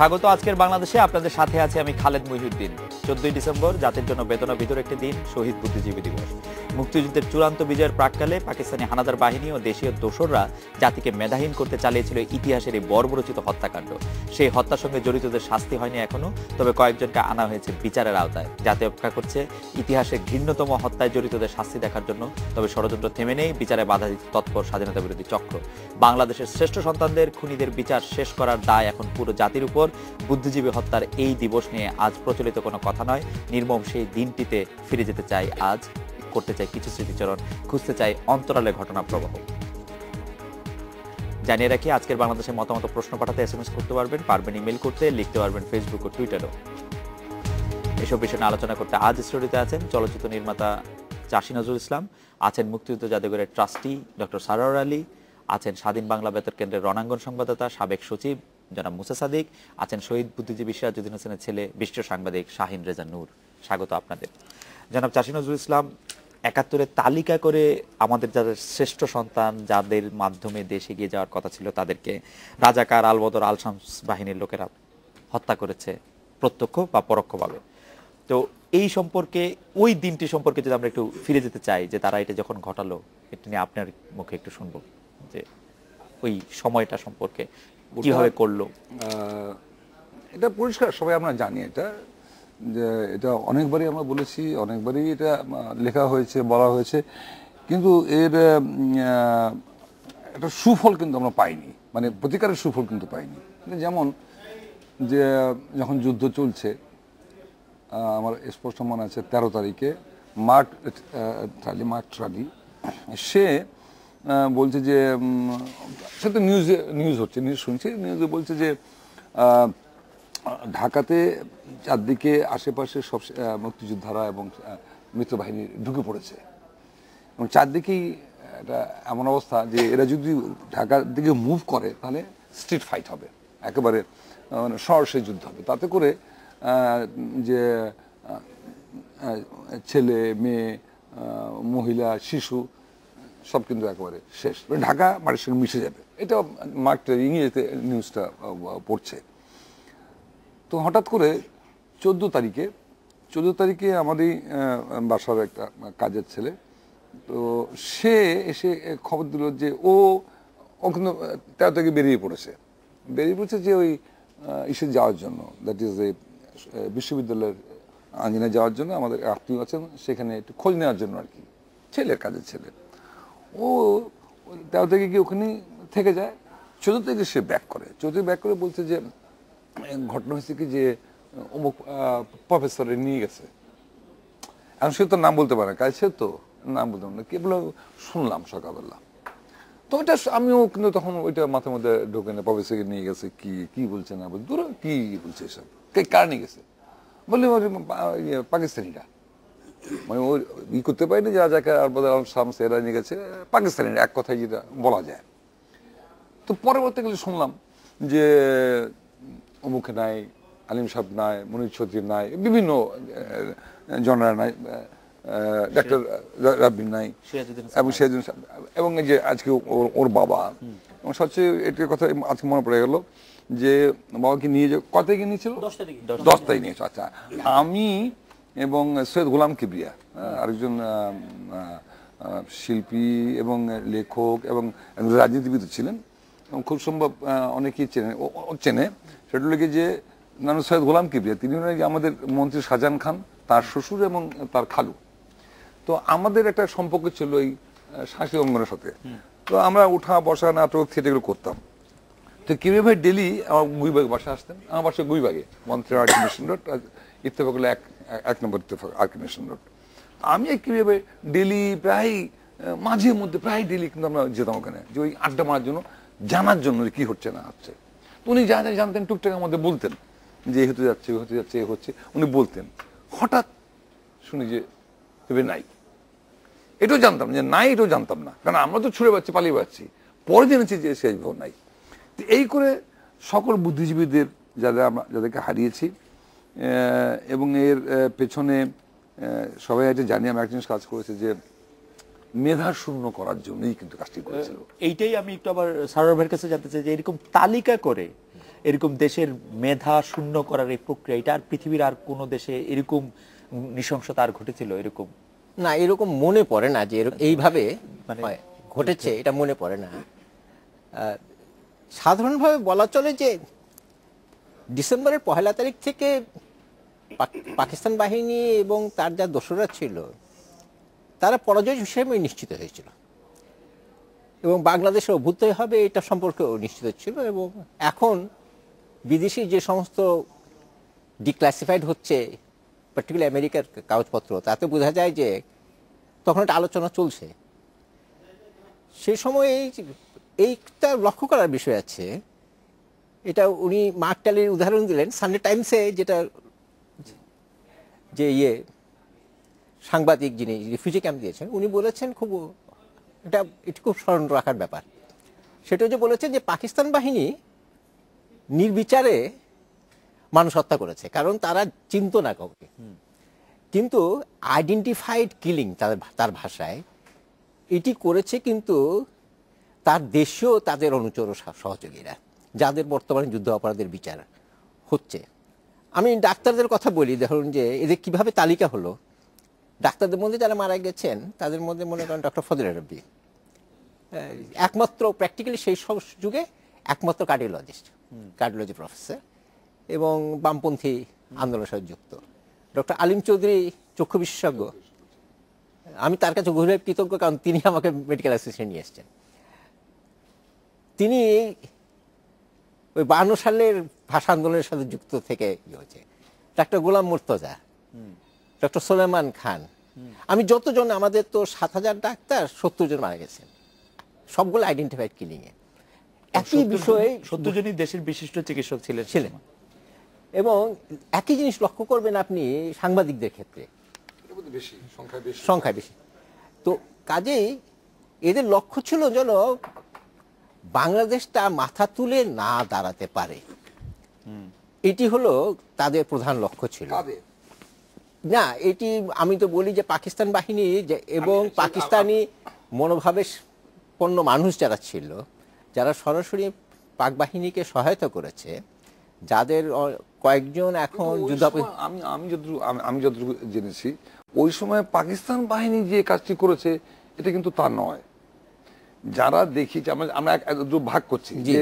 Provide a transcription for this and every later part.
স্বাগত আজকের বাংলাদেশে। আপনাদের সাথে আছি আমি খালেদ মহিউদ্দিন। 14 ডিসেম্বর জাতির জন্য বেদনা বিধুর একটি দিন, শহীদ বুদ্ধিজীবী দিবস। মুক্তিযুদ্ধের চূড়ান্ত বিজয়ের প্রাক্কালে পাকিস্তানি হানাদার বাহিনী ও দেশীয় দোসররা জাতিকে মেধাহীন করতে চালিয়েছিল ইতিহাসের এই বর্বরচিত হত্যাকাণ্ড। সেই হত্যার সঙ্গে জড়িতদের শাস্তি হয়নি এখনো, তবে কয়েকজনকে আনা হয়েছে বিচারের আওতায়। জাতি অপেক্ষা করছে ইতিহাসের ঘৃণ্যতম হত্যায় জড়িতদের শাস্তি দেখার জন্য। তবে ষড়যন্ত্র থেমে নেই, বিচারে বাধা দিতে তৎপর স্বাধীনতা বিরোধী চক্র। বাংলাদেশের শ্রেষ্ঠ সন্তানদের, খুনিদের বিচার শেষ করার দায় এখন পুরো জাতির উপর। বুদ্ধিজীবী হত্যার এই দিবস নিয়ে আজ প্রচলিত কোনো কথা নয়। নির্মম সেই দিনটিতে ফিরে যেতে চাই আজ, করতে চাই কিছু স্মৃতিচরণ, খুঁজতে চাই অন্তরালে ঘটনা প্রবাহ। জানিয়ে রাখি, আজকের বাংলাদেশের মতামত প্রশ্ন পাঠাতে SMS করতে পারবেন ইমেল করতে, লিখতে পারবেন ফেসবুক ও টুইটারও। এসব বিষয়ে আলোচনা করতে আজ স্টুডিওতে আছেন চলচ্চিত্র নির্মাতা চাষী নজরুল ইসলাম, আছেন মুক্তিযুদ্ধ জাদুঘরের ট্রাস্টি ডক্টর সারোয়ার আলী, আছেন স্বাধীন বাংলা বেতার কেন্দ্রের রণাঙ্গন সংবাদদাতা সাবেক সচিব জনাব মুসা সাদিক, আছেন শহীদ বুদ্ধিজীবী সিরাজউদ্দিন হোসেনের ছেলে বিশিষ্ট সাংবাদিক শাহিন রেজা নূর। স্বাগত আপনাদের। জনাব চাষী নজরুল ইসলাম, ৭১-এর তালিকা করে আমাদের যাদের শ্রেষ্ঠ সন্তান, যাদের মাধ্যমে দেশ এগিয়ে যাওয়ার কথা ছিল, তাদেরকে রাজাকার, আলবদর, আল শামস বাহিনীর লোকেরা হত্যা করেছে প্রত্যক্ষ বা পরোক্ষভাবে। তো এই সম্পর্কে, ওই দিনটি সম্পর্কে যদি আমরা একটু ফিরে যেতে চাই, যে তারা এটা যখন ঘটালো, এটা নিয়ে আপনার মুখে একটু শুনবো, যে ওই সময়টা সম্পর্কে কিভাবে করলো। এটা পরিষ্কার, সবাই আমরা জানি এটা, যে এটা অনেকবারই আমরা বলেছি, অনেকবারই এটা লেখা হয়েছে, বলা হয়েছে, কিন্তু এর একটা সুফল কিন্তু আমরা পাইনি, মানে প্রতিকারের সুফল কিন্তু পাইনি। যেমন যে যখন যুদ্ধ চলছে, আমার স্পষ্ট মনে আছে 13 তারিখে মার্ক ট্রালি সে বলছে যে, সে তো নিউজ হচ্ছে, নিউজ শুনছি, নিউজে বলছে যে ঢাকাতে চারদিকে আশেপাশে সব মুক্তিযোদ্ধারা এবং মিত্রবাহিনী ঢুকে পড়েছে এবং চারদিকেই এটা এমন অবস্থা যে এরা যদি ঢাকার দিকে মুভ করে তাহলে স্ট্রিট ফাইট হবে, একেবারে মানে সরাসরি যুদ্ধ হবে। তাতে করে যে ছেলে মেয়ে, মহিলা, শিশু সব কিন্তু একেবারে শেষ, ঢাকা মাটির সঙ্গে মিশে যাবে। এটা মার্কটা ইংরেজিতে নিউজটা পড়ছে। তো হঠাৎ করে 14 তারিখে আমাদের বাসার একটা কাজের ছেলে, তো সে এসে খবর দিল যে ও কিন্তু 13 তারিখে বেরিয়ে পড়েছে যে ওই ইসে যাওয়ার জন্য, দ্যাট ইজ এই বিশ্ববিদ্যালয়ের আঞ্জিনায় যাওয়ার জন্য। আমাদের আত্মীয় আছেন সেখানে, একটু খোঁজ নেওয়ার জন্য আর কি, কাজের ছেলে। ও 13 তারিখে গিয়ে ওখানে থেকে যায়। 14 তারিখে সে ব্যাক করে বলছে যে ঘটনা হয়েছে কি, যে অমুক প্রফেসরে নিয়ে গেছে। এখন সে তো নাম বলতে পারে না, কাজ সে তো নাম বলতে পারে না, কেবল শুনলাম সকালবেলা। তো ওইটা আমিও কিন্তু তখন ওইটা মাথার মধ্যে ঢোকে না, প্রফেসরকে নিয়ে গেছে, কি বলছে না বলছে, দূর কি বলছে এসব, কার নিয়ে গেছে বললে পাকিস্তানিরা, মানে ও ই করতে পারিনি যে রাজাকার আল শামস এরা নিয়ে গেছে, পাকিস্তানিরা, এক কথায় যেটা বলা যায়। তো পরবর্তীকালে শুনলাম যে অমুখে নাই, আলিম সাহেব নাই, মনির চৌধুরী নাই, বিভিন্ন জনরা নাই, ডাক্তার রাব্বিন নাই, এবং সিরাজউদ্দিন সাহেব, এবং এই যে আজকে ওর বাবা। এবং সবচেয়ে এটার কথা আজকে মনে পড়ে গেল যে বাবাকে নিয়ে যে কত তারিখে নিয়েছিল, 10 তারিখে নিয়েছিল। আচ্ছা, আমি এবং সৈয়দ গোলাম কিবরিয়া, আরেকজন শিল্পী এবং লেখক এবং রাজনীতিবিদ ছিলেন, এবং খুব সম্ভব অনেকেই চেনে, সেটা লেগে যে নানু সৈয়দ গোলাম কিবরিয়া, তিনি আমাদের মন্ত্রী শাহজাহান খান, তার শ্বশুর এবং তার খালু। তো আমাদের একটা সম্পর্ক ছিল এই সাংস্কৃতিক অঙ্গনের সাথে। তো আমরা উঠা বসা, নাটক, থিয়েটারগুলো করতাম। তো কিবরিয়া ভাই ডেলি আমার গুইবাগে বাসা আসতেন, আমার বাসা গুইবাগে, মন্ত্রী আর্কিনেশন রোড, ইত্তেফাক হলো 1 নম্বর ইত্তেফাক আর্কিনেশন রোড। আমি কিবরিয়া ভাই ডেলি প্রায় মাঝে মধ্যে প্রায় ডেলি কিন্তু আমরা যেতাম ওখানে, যে ওই আড্ডা মারার জন্য, জানার জন্য কি হচ্ছে না হচ্ছে। তো উনি যা যা জানতেন টুকটাক আমাদের বলতেন যে হতে যাচ্ছে, এ হচ্ছে, উনি বলতেন। হঠাৎ শুনি যে ভেবে নাই, এটাও জানতাম যে নাই, এটাও জানতাম না, কারণ আমরা তো ছুড়ে পাচ্ছি, পালিয়ে পাচ্ছি। পরে জেনেছি যে শেষ ভাব নাই। এই করে সকল বুদ্ধিজীবীদের যাদেরকে হারিয়েছি, এবং এর পেছনে সবাই এটা জানি, আমি একজন কাজ করেছে যে মেধা শূন্য করার জন্যই কিন্তু কাজটি করেছিল। এইটাই আমি একটু আবার সারোয়ার ভাইয়ের কাছে জানতে চাই যে এরকম তালিকা করে এরকম দেশের মেধা শূন্য করার এই প্রক্রিয়া, এটা আর পৃথিবীর আর কোনো দেশে এরকম নৃশংসতা আর ঘটেছিল এরকম? না, এরকম মনে পড়ে না যে এইভাবে মানে ঘটেছে, এটা মনে পড়ে না। সাধারণভাবে বলা চলে যে ডিসেম্বরের 1 তারিখ থেকে পাকিস্তান বাহিনী এবং তার যা দোসররা ছিল তারা পরাজয় হিসেবে নিশ্চিত হয়েছিল এবং বাংলাদেশের অভ্যুদয় হবে এটা সম্পর্কে নিশ্চিত ছিল। এবং এখন বিদেশি যে সমস্ত ডিক্লাসিফাইড হচ্ছে, পার্টিকুলার আমেরিকার কাগজপত্র, তাতে বোঝা যায় যে তখন একটা আলোচনা চলছে। সে সময় এইটা লক্ষ্য করার বিষয় আছে, এটা উনি মার্ক টালির উদাহরণ দিলেন সানডে টাইমসে, যেটা যে সাংবাদিক যিনি রিফিউজি ক্যাম্প দিয়েছেন, উনি বলেছেন এটা খুব স্মরণ রাখার ব্যাপার। সেটা যে বলেছেন যে পাকিস্তান বাহিনী নির্বিচারে মানুষ হত্যা করেছে, কারণ তারা চিনত না কাউকে, কিন্তু আইডেন্টিফাইড কিলিং তার ভাষায় এটি করেছে কিন্তু তার দেশেও তাদের অনুচর ও সহযোগীরা, যাদের বর্তমানে যুদ্ধ অপরাধের বিচার হচ্ছে। আমি ডাক্তারদের কথা বলি, ধরুন যে এদের কিভাবে তালিকা হলো। ডাক্তারদের মধ্যে যারা মারা গেছেন তাদের মধ্যে মনে করেন ডক্টর ফজলে রাব্বি, একমাত্র প্র্যাকটিক্যালি সেই সব যুগে একমাত্র কার্ডিওলজি প্রফেসর এবং বামপন্থী আন্দোলনের সাথে যুক্ত। ডক্টর আলিম চৌধুরী চক্ষু বিশেষজ্ঞ, আমি তার কাছে গভীরভাবে কৃতজ্ঞ, কারণ তিনি আমাকে মেডিকেল অ্যাসিস্ট্যান্ট নিয়ে এসছেন। তিনি ওই 52 সালের ভাষা আন্দোলনের সাথে যুক্ত থেকে হয়েছে। ডাক্তার গোলাম মুর্তজা, ডক্টর সোলেমান খান, আমি যতজন, আমাদের তো 7000 ডাক্তার, 70 জন মারা গেছেন, সবগুলো আইডেন্টিফাইড কিলিং এ। একই বিষয়ে 70 জনই দেশের বিশিষ্ট চিকিৎসক ছিলেন। এবং একই জিনিস লক্ষ্য করবেন আপনি সাংবাদিকদের ক্ষেত্রে, সংখ্যায় বেশি। তো কাজেই এদের লক্ষ্য ছিল যেন বাংলাদেশটা মাথা তুলে না দাঁড়াতে পারে, এটি হলো তাদের প্রধান লক্ষ্য ছিল। না, এটি আমি তো বলি যে পাকিস্তান বাহিনী এবং পাকিস্তানি মনোভাবের পণ্য মানুষ যারা ছিল, যারা সরাসরি পাক বাহিনীকে সহায়তা করেছে, যাদের কয়েকজন এখন যুদ্ধ, আমি যতটুকু জেনেছি ওই সময় পাকিস্তান বাহিনী যে কাজটি করেছে এটা কিন্তু তা নয়। যারা দেখি আমরা ভাগ করছি যে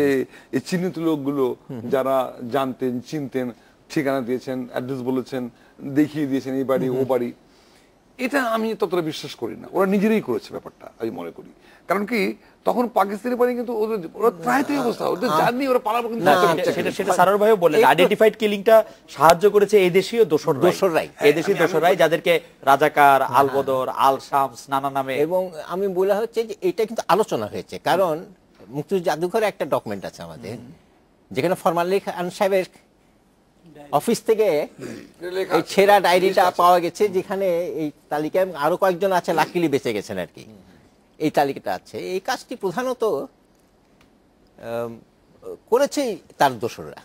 এই চিহ্নিত লোকগুলো যারা জানতেন, চিনতেন, ঠিকানা দিয়েছেন, অ্যাড্রেস বলেছেন, দেখিয়ে দিয়েছেন এই বাড়ি ও বাড়ি, এটা আমি ততটা বিশ্বাস করি না। ওরা নিজেরাই করেছে ব্যাপারটা, আমি মনে করি। কারণ কি তখন পাকিস্তানি বাহিনী কিন্তু ওরা ত্রাহিত অবস্থা, ওদের জার্নি, ওরা পালাবো কিন্তু সেটা সারার ভাইও বললেন, আইডেন্টিফাইড কিলিংটা সাহায্য করেছে এই দেশীয় দোসররাই, এই দেশীয় দোসররাই, যাদেরকে রাজাকার, আল বদর, আল শামস নানা নামে। এবং আমি বলা হচ্ছে যে এটা কিন্তু আলোচনা হয়েছে, কারণ মুক্তিযুদ্ধ জাদুঘরে একটা ডকুমেন্ট আছে আমাদের, যেখানে ফরমান আলী খান সাহেবের অফিস থেকে এই ছেঁড়া ডায়েরিটা পাওয়া গেছে, যেখানে এই তালিকায় আরো কয়েকজন আছে, লাকিলি বেঁচে গেছেন আর কি, এই তালিকাটা আছে। এই কাজটি প্রধানত করেছে তার দোসররা।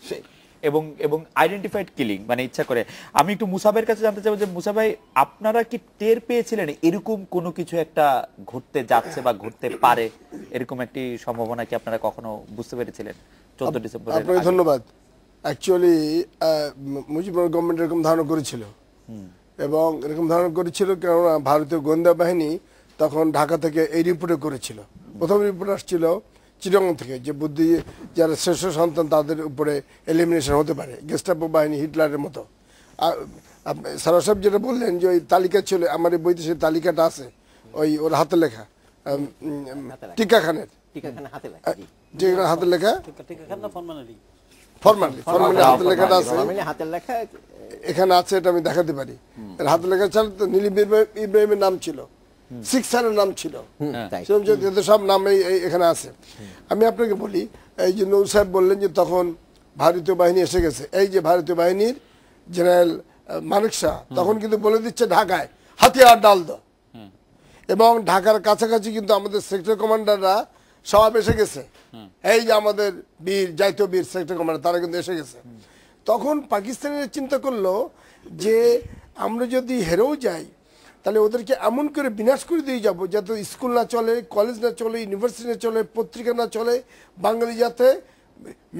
এবং আইডেন্টিফাইড কিলিং মানে ইচ্ছা করে। আমি একটু মুসাবের কাছে জানতে চাইবো যে মুসা ভাই, আপনারা কি টের পেয়েছিলেন এরকম কোনো কিছু একটা ঘটতে যাচ্ছে বা ঘটতে পারে, এরকম একটি সম্ভাবনা কি আপনারা কখনো বুঝতে পেরেছিলেন 14 ডিসেম্বর? আপনাকে ধন্যবাদ। অ্যাকচুয়ালি মুজিবুর গভর্নমেন্ট এরকম ধারণা করেছিল, এবং এরকম ধারণা করেছিল কেননা ভারতীয় গোয়েন্দা বাহিনী তখন ঢাকা থেকে এই রিপোর্টে করেছিল। প্রথম রিপোর্ট আসছিল চিটাগং থেকে, যে বুদ্ধি যারা শ্রেষ্ঠ সন্তান তাদের উপরে এলিমিনেশন হতে পারে, গেস্টাপো বাহিনী হিটলারের মতো। আর সারা সাহেব যেটা বললেন যে ওই তালিকা ছিল, আমার এই বইতে সেই তালিকাটা আছে, ওই ওর হাতে লেখা, টিকা খানের হাতে লেখা, হাতের লেখা এখানে আছে, এটা আমি দেখাতে পারি। হাতের লেখা ছাড়া তো নীলিম ইব্রাহিমের নাম ছিল, সিক্সারের নাম ছিল, সব নাম এখানে আছে। আমি আপনাকে বলি, এই যে নৌ সাহেব বললেন যে তখন ভারতীয় বাহিনী এসে গেছে, এই যে ভারতীয় বাহিনীর জেনারেল মানিক শাহ তখন কিন্তু বলে দিচ্ছে ঢাকায় হাতিয়ার ডাল দাও, এবং ঢাকার কাছাকাছি কিন্তু আমাদের সেক্টর কমান্ডাররা সব এসে গেছে, এই যে আমাদের বীর জাতীয় বীর সেক্টর কমান্ডার তারা কিন্তু এসে গেছে। তখন পাকিস্তানিরা চিন্তা করলো যে আমরা যদি হেরেও যাই তাহলে ওদেরকে এমন করে বিনাশ করে দিয়ে যাবো যাতে স্কুল না চলে, কলেজ না চলে, ইউনিভার্সিটি না চলে, পত্রিকা না চলে, বাঙালি যাতে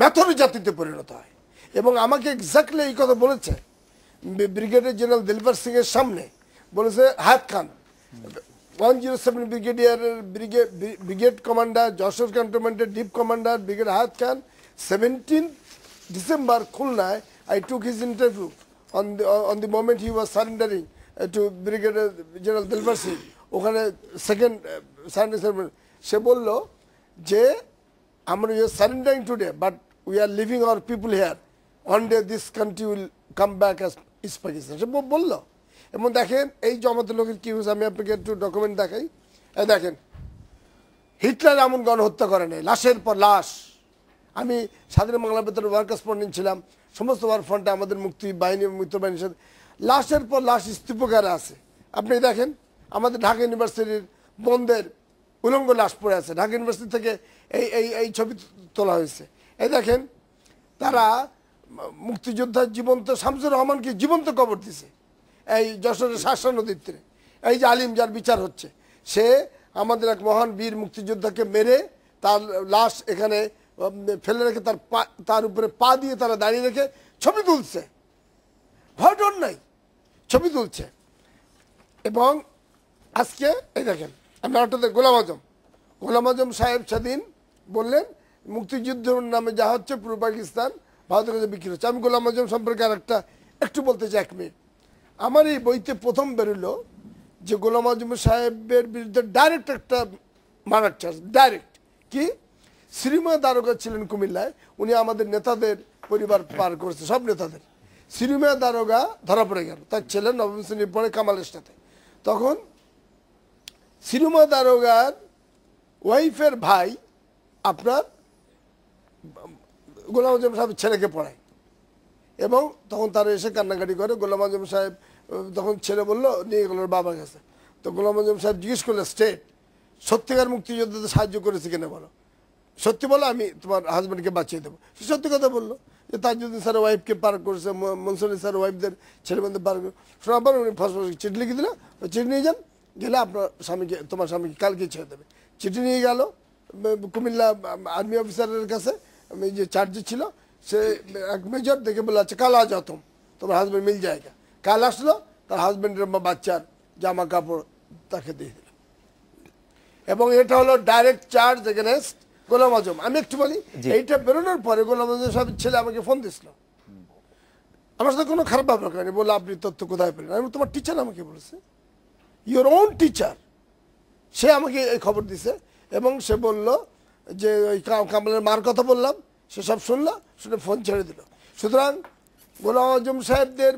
মেথরি জাতিতে পরিণত হয়। এবং আমাকে এক্স্যাক্টলি এই কথা বলেছে ব্রিগেডিয়ার জেনারেল দিলবার সিং এর সামনে, বলেছে হায়াত খান 107 ব্রিগেডিয়ারের ব্রিগেড কমান্ডার, যশোর ক্যান্টনমেন্টের ডিপ কমান্ডার ব্রিগেড হায়াত খান 17 ডিসেম্বর খুলনায় I took his interview on the moment he was surrendering to Brigadier General Dilbar Singh, ওখানে সেকেন্ড সারেন্ডার সেরেমনি। সে বলল যে আমরা you are surrendering today but we are leaving our people here, one day this country will come back as East Pakistan. সে বললো। এবং দেখেন এই জমাতের লোকের কি হয়েছে, আমি আপনাকে একটু ডকুমেন্ট দেখাই। দেখেন হিটলার এমন গণহত্যা করে নাই, লাশের পর লাশ। আমি স্বাধীন বাংলার ভেতরে ওয়ার করেসপন্ডেন্ট ছিলাম, সমস্ত ওয়ার ফ্রন্টে আমাদের মুক্তি বাহিনী মিত্র বাহিনীর সাথে লাশের পর লাশ স্তূপকারে আছে। আপনি দেখেন আমাদের ঢাকা ইউনিভার্সিটির বন্ধের উলঙ্গ লাশ পড়ে আছে, ঢাকা ইউনিভার্সিটি থেকে এই এই এই ছবি তোলা হয়েছে। এই দেখেন তারা মুক্তিযোদ্ধা জীবন্ত শামসুর রহমানকে জীবন্ত কবর দিছে এই যশোরের শাসা নদীর তীরে। এই যে আলিম যার বিচার হচ্ছে, সে আমাদের এক মহান বীর মুক্তিযোদ্ধাকে মেরে তার লাশ এখানে ফেলে রেখে তার উপরে পা দিয়ে তারা দাঁড়িয়ে রেখে ছবি তুলছে, ভয় ডর নাই, ছবি তুলছে। এবং আজকে এই দেখেন আমি অর্থাৎ গোলাম আজম সাহেব সেদিন বললেন মুক্তিযুদ্ধের নামে যা হচ্ছে পূর্ব পাকিস্তান ভারতের কাছে বিক্রি হচ্ছে। আমি গোলাম আজম সম্পর্কে আর একটু বলতে চাই 1 মিনিট। আমার এই বইতে প্রথম বেরোলো যে গোলাম আজম সাহেবের বিরুদ্ধে ডাইরেক্ট একটা মার্ডার চার্জ, ডাইরেক্ট। কি শ্রীময় দারোগা ছিলেন কুমিল্লায়, উনি আমাদের নেতাদের পরিবার পার করেছে, সব নেতাদের। শ্রীময় দারোগা ধরা পড়ে গেল, তার ছেলে নবম শ্রেণীর পরে কামালের সাথে। তখন শ্রীময় দারোগার ওয়াইফের ভাই আপনার গোলাম আজম সাহেব ছেলেকে পড়ায়, এবং তখন তারা এসে কান্নাকাটি করে। গোলাম আজম সাহেব তখন ছেলে বললো নিয়ে গেল বাবার কাছে। তো গোলাম আজম সাহেব জিজ্ঞেস করলো স্টেট সত্যিকার মুক্তিযোদ্ধাদের সাহায্য করেছে কিনা বলো, সত্যি বলো আমি তোমার হাজব্যান্ডকে বাঁচিয়ে দেবো। সে সত্যি কথা বললো যে তাজউদ্দিন স্যার ওয়াইফকে পার করেছে, মনসুরি স্যার ওয়াইফদের ছেলেমেয়েদের পার করে। শোনার পর উনি ফসফস চিঠি লিখে দিল, ওই চিঠি নিয়ে যান, গেলে আপনার স্বামীকে তোমার স্বামীকে কালকে ছেড়ে দেবে। চিঠি নিয়ে গেল কুমিল্লা আর্মি অফিসারের কাছে, আমি যে চার্জে ছিল সে এক মেজর দেখে বলে আচ্ছা কাল আ যাও তোমার হাজব্যান্ড মিল জায়গা। কাল আসলো, তার হাজব্যান্ডের বাচ্চার জামা কাপড় তাকে দিয়ে দিল। এবং এটা হলো direct charge against Golam Azam. আমি একটু বলি, এইটা বেরোনোর পরে গোলাম আজম সাহেবের ছেলে আমাকে ফোন দিছিল, আমার সাথে কোনো খারাপ ব্যবহার করেনি, বললো আপনি তথ্য কোথায় পেলেন? আমি তোমার টিচার আমাকে বলেছে, ইউর ওন টিচার, সে আমাকে এই খবর দিছে। এবং সে বলল যে ওই কামালের মার কথা বললাম, সে সব শুনলো, শুনে ফোন ছেড়ে দিল। সুতরাং গোলাম আজম সাহেবদের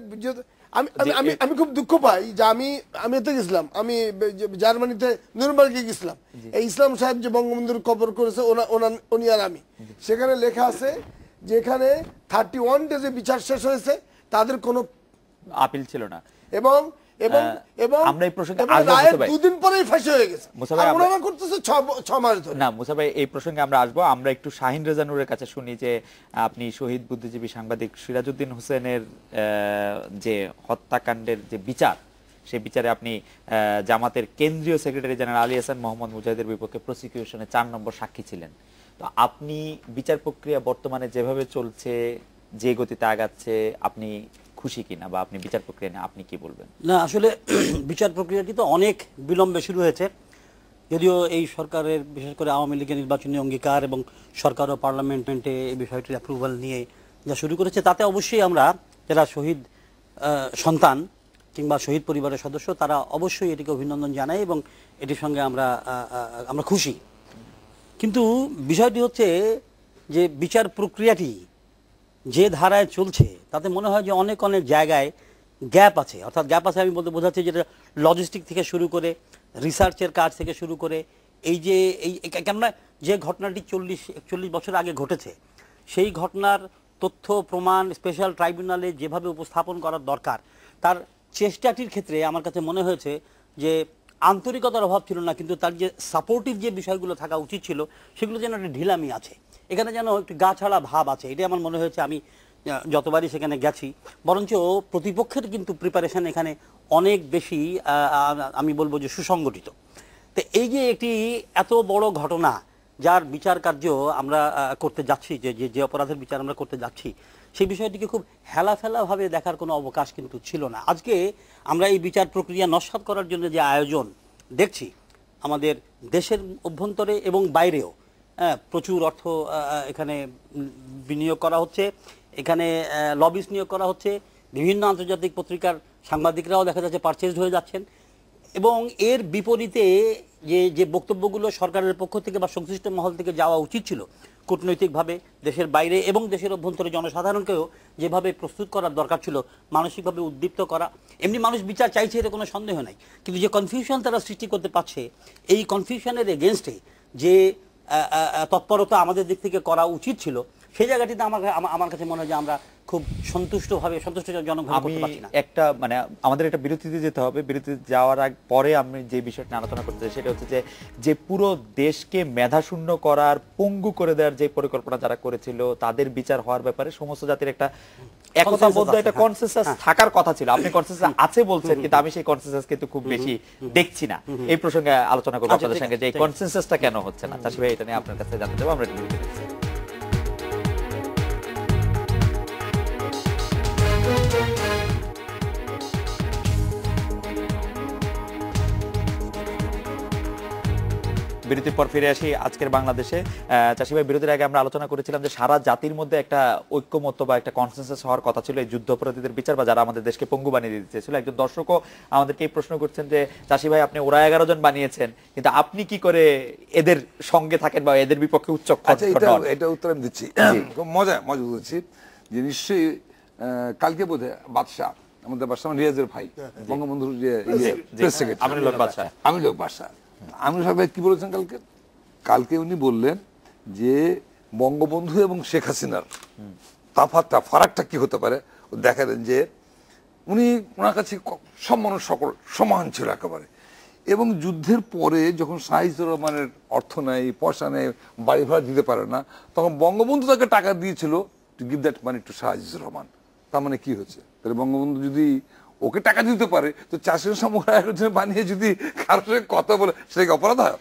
আমি আমি আমি খুব দুঃখ পাই যে আমি এতে গেছিলাম, আমি জার্মানিতে নুরনবার্গে গেছিলাম, এই ইসলাম সাহেব যে বঙ্গবন্ধুর কবর করেছে উনি আর আমি, সেখানে লেখা আছে যে এখানে 31 ডেজে বিচার শেষ হয়েছে, তাদের কোনো আপিল ছিল না। এবং এবং এবং আমরা এই প্রসঙ্গে রায়ের 2 দিন পরেই ফাঁসি হয়ে গেছে, আর ওনারা করতেছে 6 মাস ধরে। না মুসা ভাই, এই প্রসঙ্গে আমরা আসবো। আমরা একটু শাহিন রেজা নূরের কাছে শুনি যে আপনি শহীদ বুদ্ধিজীবী সাংবাদিক সিরাজউদ্দিন হোসেনের যে হত্যাকাণ্ডের যে বিচার, সেই বিচারে আপনি জামাতের কেন্দ্রীয় সেক্রেটারি জেনারেল আলী হাসান মোহাম্মদ মুজাহিদের বিপক্ষে প্রসিকিউশনে 4 নম্বর সাক্ষী ছিলেন। তো আপনি বিচার প্রক্রিয়া বর্তমানে যেভাবে চলছে, যে গতিতে আগাচ্ছে, আপনি খুশি কিনা, বা আপনি বিচার প্রক্রিয়া নিয়ে আপনি কি বলবেন? না, আসলে বিচার প্রক্রিয়াটি তো অনেক বিলম্বে শুরু হয়েছে, যদিও এই সরকারের বিশেষ করে আওয়ামী লীগের নির্বাচনী অঙ্গীকার এবং সরকার ও পার্লামেন্টে এই বিষয়টির অ্যাপ্রুভাল নিয়ে যা শুরু করেছে, তাতে অবশ্যই আমরা যারা শহীদ সন্তান কিংবা শহীদ পরিবারের সদস্য, তারা অবশ্যই এটিকে অভিনন্দন জানাই এবং এটির সঙ্গে আমরা খুশি। কিন্তু বিষয়টি হচ্ছে যে বিচার প্রক্রিয়াটি যে ধারায় চলছে, তাতে মনে হয় যে অনেক জায়গায় গ্যাপ আছে। অর্থাৎ গ্যাপ আছে আমি বলতে বোঝাচ্ছি যেটা লজিস্টিক থেকে শুরু করে, রিসার্চের কাজ থেকে শুরু করে, এই যে কেননা যে ঘটনাটি 40-41 বছর আগে ঘটেছে, সেই ঘটনার তথ্য প্রমাণ স্পেশাল ট্রাইব্যুনালে যেভাবে উপস্থাপন করার দরকার, তার চেষ্টাটির ক্ষেত্রে আমার কাছে মনে হয়েছে যে আন্তরিকতার অভাব ছিল না, কিন্তু তার যে সাপোর্টিভ যে বিষয়গুলো থাকা উচিত ছিল, সেগুলো যেন একটা ঢিলামি আছে, এখানে যেন একটু গা ছাড়া ভাব আছে। এটাই আমার মনে হয়েছে আমি যতবারই সেখানে গেছি। বরঞ্চ প্রতিপক্ষের কিন্তু প্রিপারেশন এখানে অনেক বেশি আমি বলবো যে সুসংগঠিত। তো এই যে একটি এত বড় ঘটনা, যার বিচার কার্য আমরা করতে যাচ্ছি, যে যে অপরাধের বিচার আমরা করতে যাচ্ছি, সেই বিষয়টিকে খুব হেলাফেলাভাবে দেখার কোনো অবকাশ কিন্তু ছিল না। আজকে আমরা এই বিচার প্রক্রিয়া নস্যাৎ করার জন্য যে আয়োজন দেখছি আমাদের দেশের অভ্যন্তরে এবং বাইরেও, প্রচুর অর্থ এখানে বিনিয়োগ করা হচ্ছে, এখানে লবিস্ট নিয়োগ করা হচ্ছে, বিভিন্ন আন্তর্জাতিক পত্রিকার সাংবাদিকরাও দেখা যাচ্ছে পারচেজড হয়ে যাচ্ছেন, এবং এর বিপরীতে যে বক্তব্যগুলো সরকারের পক্ষ থেকে বা সংশ্লিষ্ট মহল থেকে যাওয়া উচিত ছিল কূটনৈতিকভাবে দেশের বাইরে এবং দেশের অভ্যন্তরে জনসাধারণকেও যেভাবে প্রস্তুত করার দরকার ছিল, মানসিকভাবে উদ্দীপ্ত করা, এমনি মানুষ বিচার চাইছে, এতে কোনো সন্দেহ নাই, কিন্তু যে কনফিউশন তারা সৃষ্টি করতে পারছে, এই কনফিউশনের এগেনস্টে যে তৎপরতা আমাদের দিক থেকে করা উচিত ছিল, সেই জায়গাটিতে আমার কাছে মনে হয় যে আমরা খুব সন্তুষ্টজনকভাবে করতে পারছি না। একটা মানে আমাদের একটা বিরতিতে যেতে হবে, বিরতিতে যাওয়ার আগ পরে আমি যে বিষয়টা আলোচনা করতে চাই সেটা হচ্ছে যে পুরো দেশকে মেধাশূন্য করার, পঙ্গু করে দেওয়ার যে পরিকল্পনা যারা করেছিল তাদের বিচার হওয়ার ব্যাপারে সমস্ত জাতির একটা একতাবদ্ধ একটা কনসেনসাস থাকার কথা ছিল। আপনি কনসেনসাস আছে বলছেন, কিন্তু আমি সেই কনসেনসাস কিন্তু খুব বেশি দেখছি না। এই প্রসঙ্গে আলোচনা করবো আপনাদের সঙ্গে যে এই কনসেনসাসটা কেন হচ্ছে না। চাষি ভাই, এটা নিয়ে আপনার কাছে জানতে চাইবো। আমরা এটা বিরতি নিচ্ছি। বিরতির পর ফিরে আসি আজকের বাংলাদেশে। চাষি ভাই, বিরতির আগে আমরা আলোচনা করেছিলাম যে সারা জাতির মধ্যে একটা ঐক্যমত্য বা একটা কনসেনসাস হওয়ার কথা ছিল এই যুদ্ধাপরাধীদের বিচার বা যারা আমাদের দেশকে পঙ্গু বানিয়ে দিতে চেয়েছিল। একজন দর্শকও আমাদেরকে এই প্রশ্ন করছেন যে চাষি ভাই, আপনি ওরা 11 জন বানিয়েছেন, কিন্তু আপনি কি করে এদের সঙ্গে থাকেন বা এদের বিপক্ষে উচ্চ? আচ্ছা, এটা উত্তর আমি দিচ্ছি, মজা বুঝছি যে নিশ্চয়ই কালকে বোধহয় বাদশাহ, আমাদের বাদশাহ রিয়াজের ভাই, বঙ্গবন্ধুর যে প্রেস সেক্রেটারি আমিনুল হক বাদশাহ, আমিনুল হক ভাই কি বলেছেন কালকে উনি বললেন যে বঙ্গবন্ধু এবং শেখ হাসিনার ফারাকটা কি হতে পারে। দেখালেন যে উনি ওনার কাছে সব মানুষ সকল সমান ছিল একেবারে, এবং যুদ্ধের পরে যখন শাহিদুর রহমানের অর্থ নেই, পয়সা নেই, বাড়ি ভাড়া দিতে পারে না, তখন বঙ্গবন্ধু তাকে টাকা দিয়েছিল to give that money to Shahidur Rahman. তার মানে কি হচ্ছে, তাহলে বঙ্গবন্ধু যদি ওকে টাকা দিতে পারে, তো চাষের সময় বানিয়ে যদি কারোর সঙ্গে কথা বলে সেটাকে অপরাধ হয়?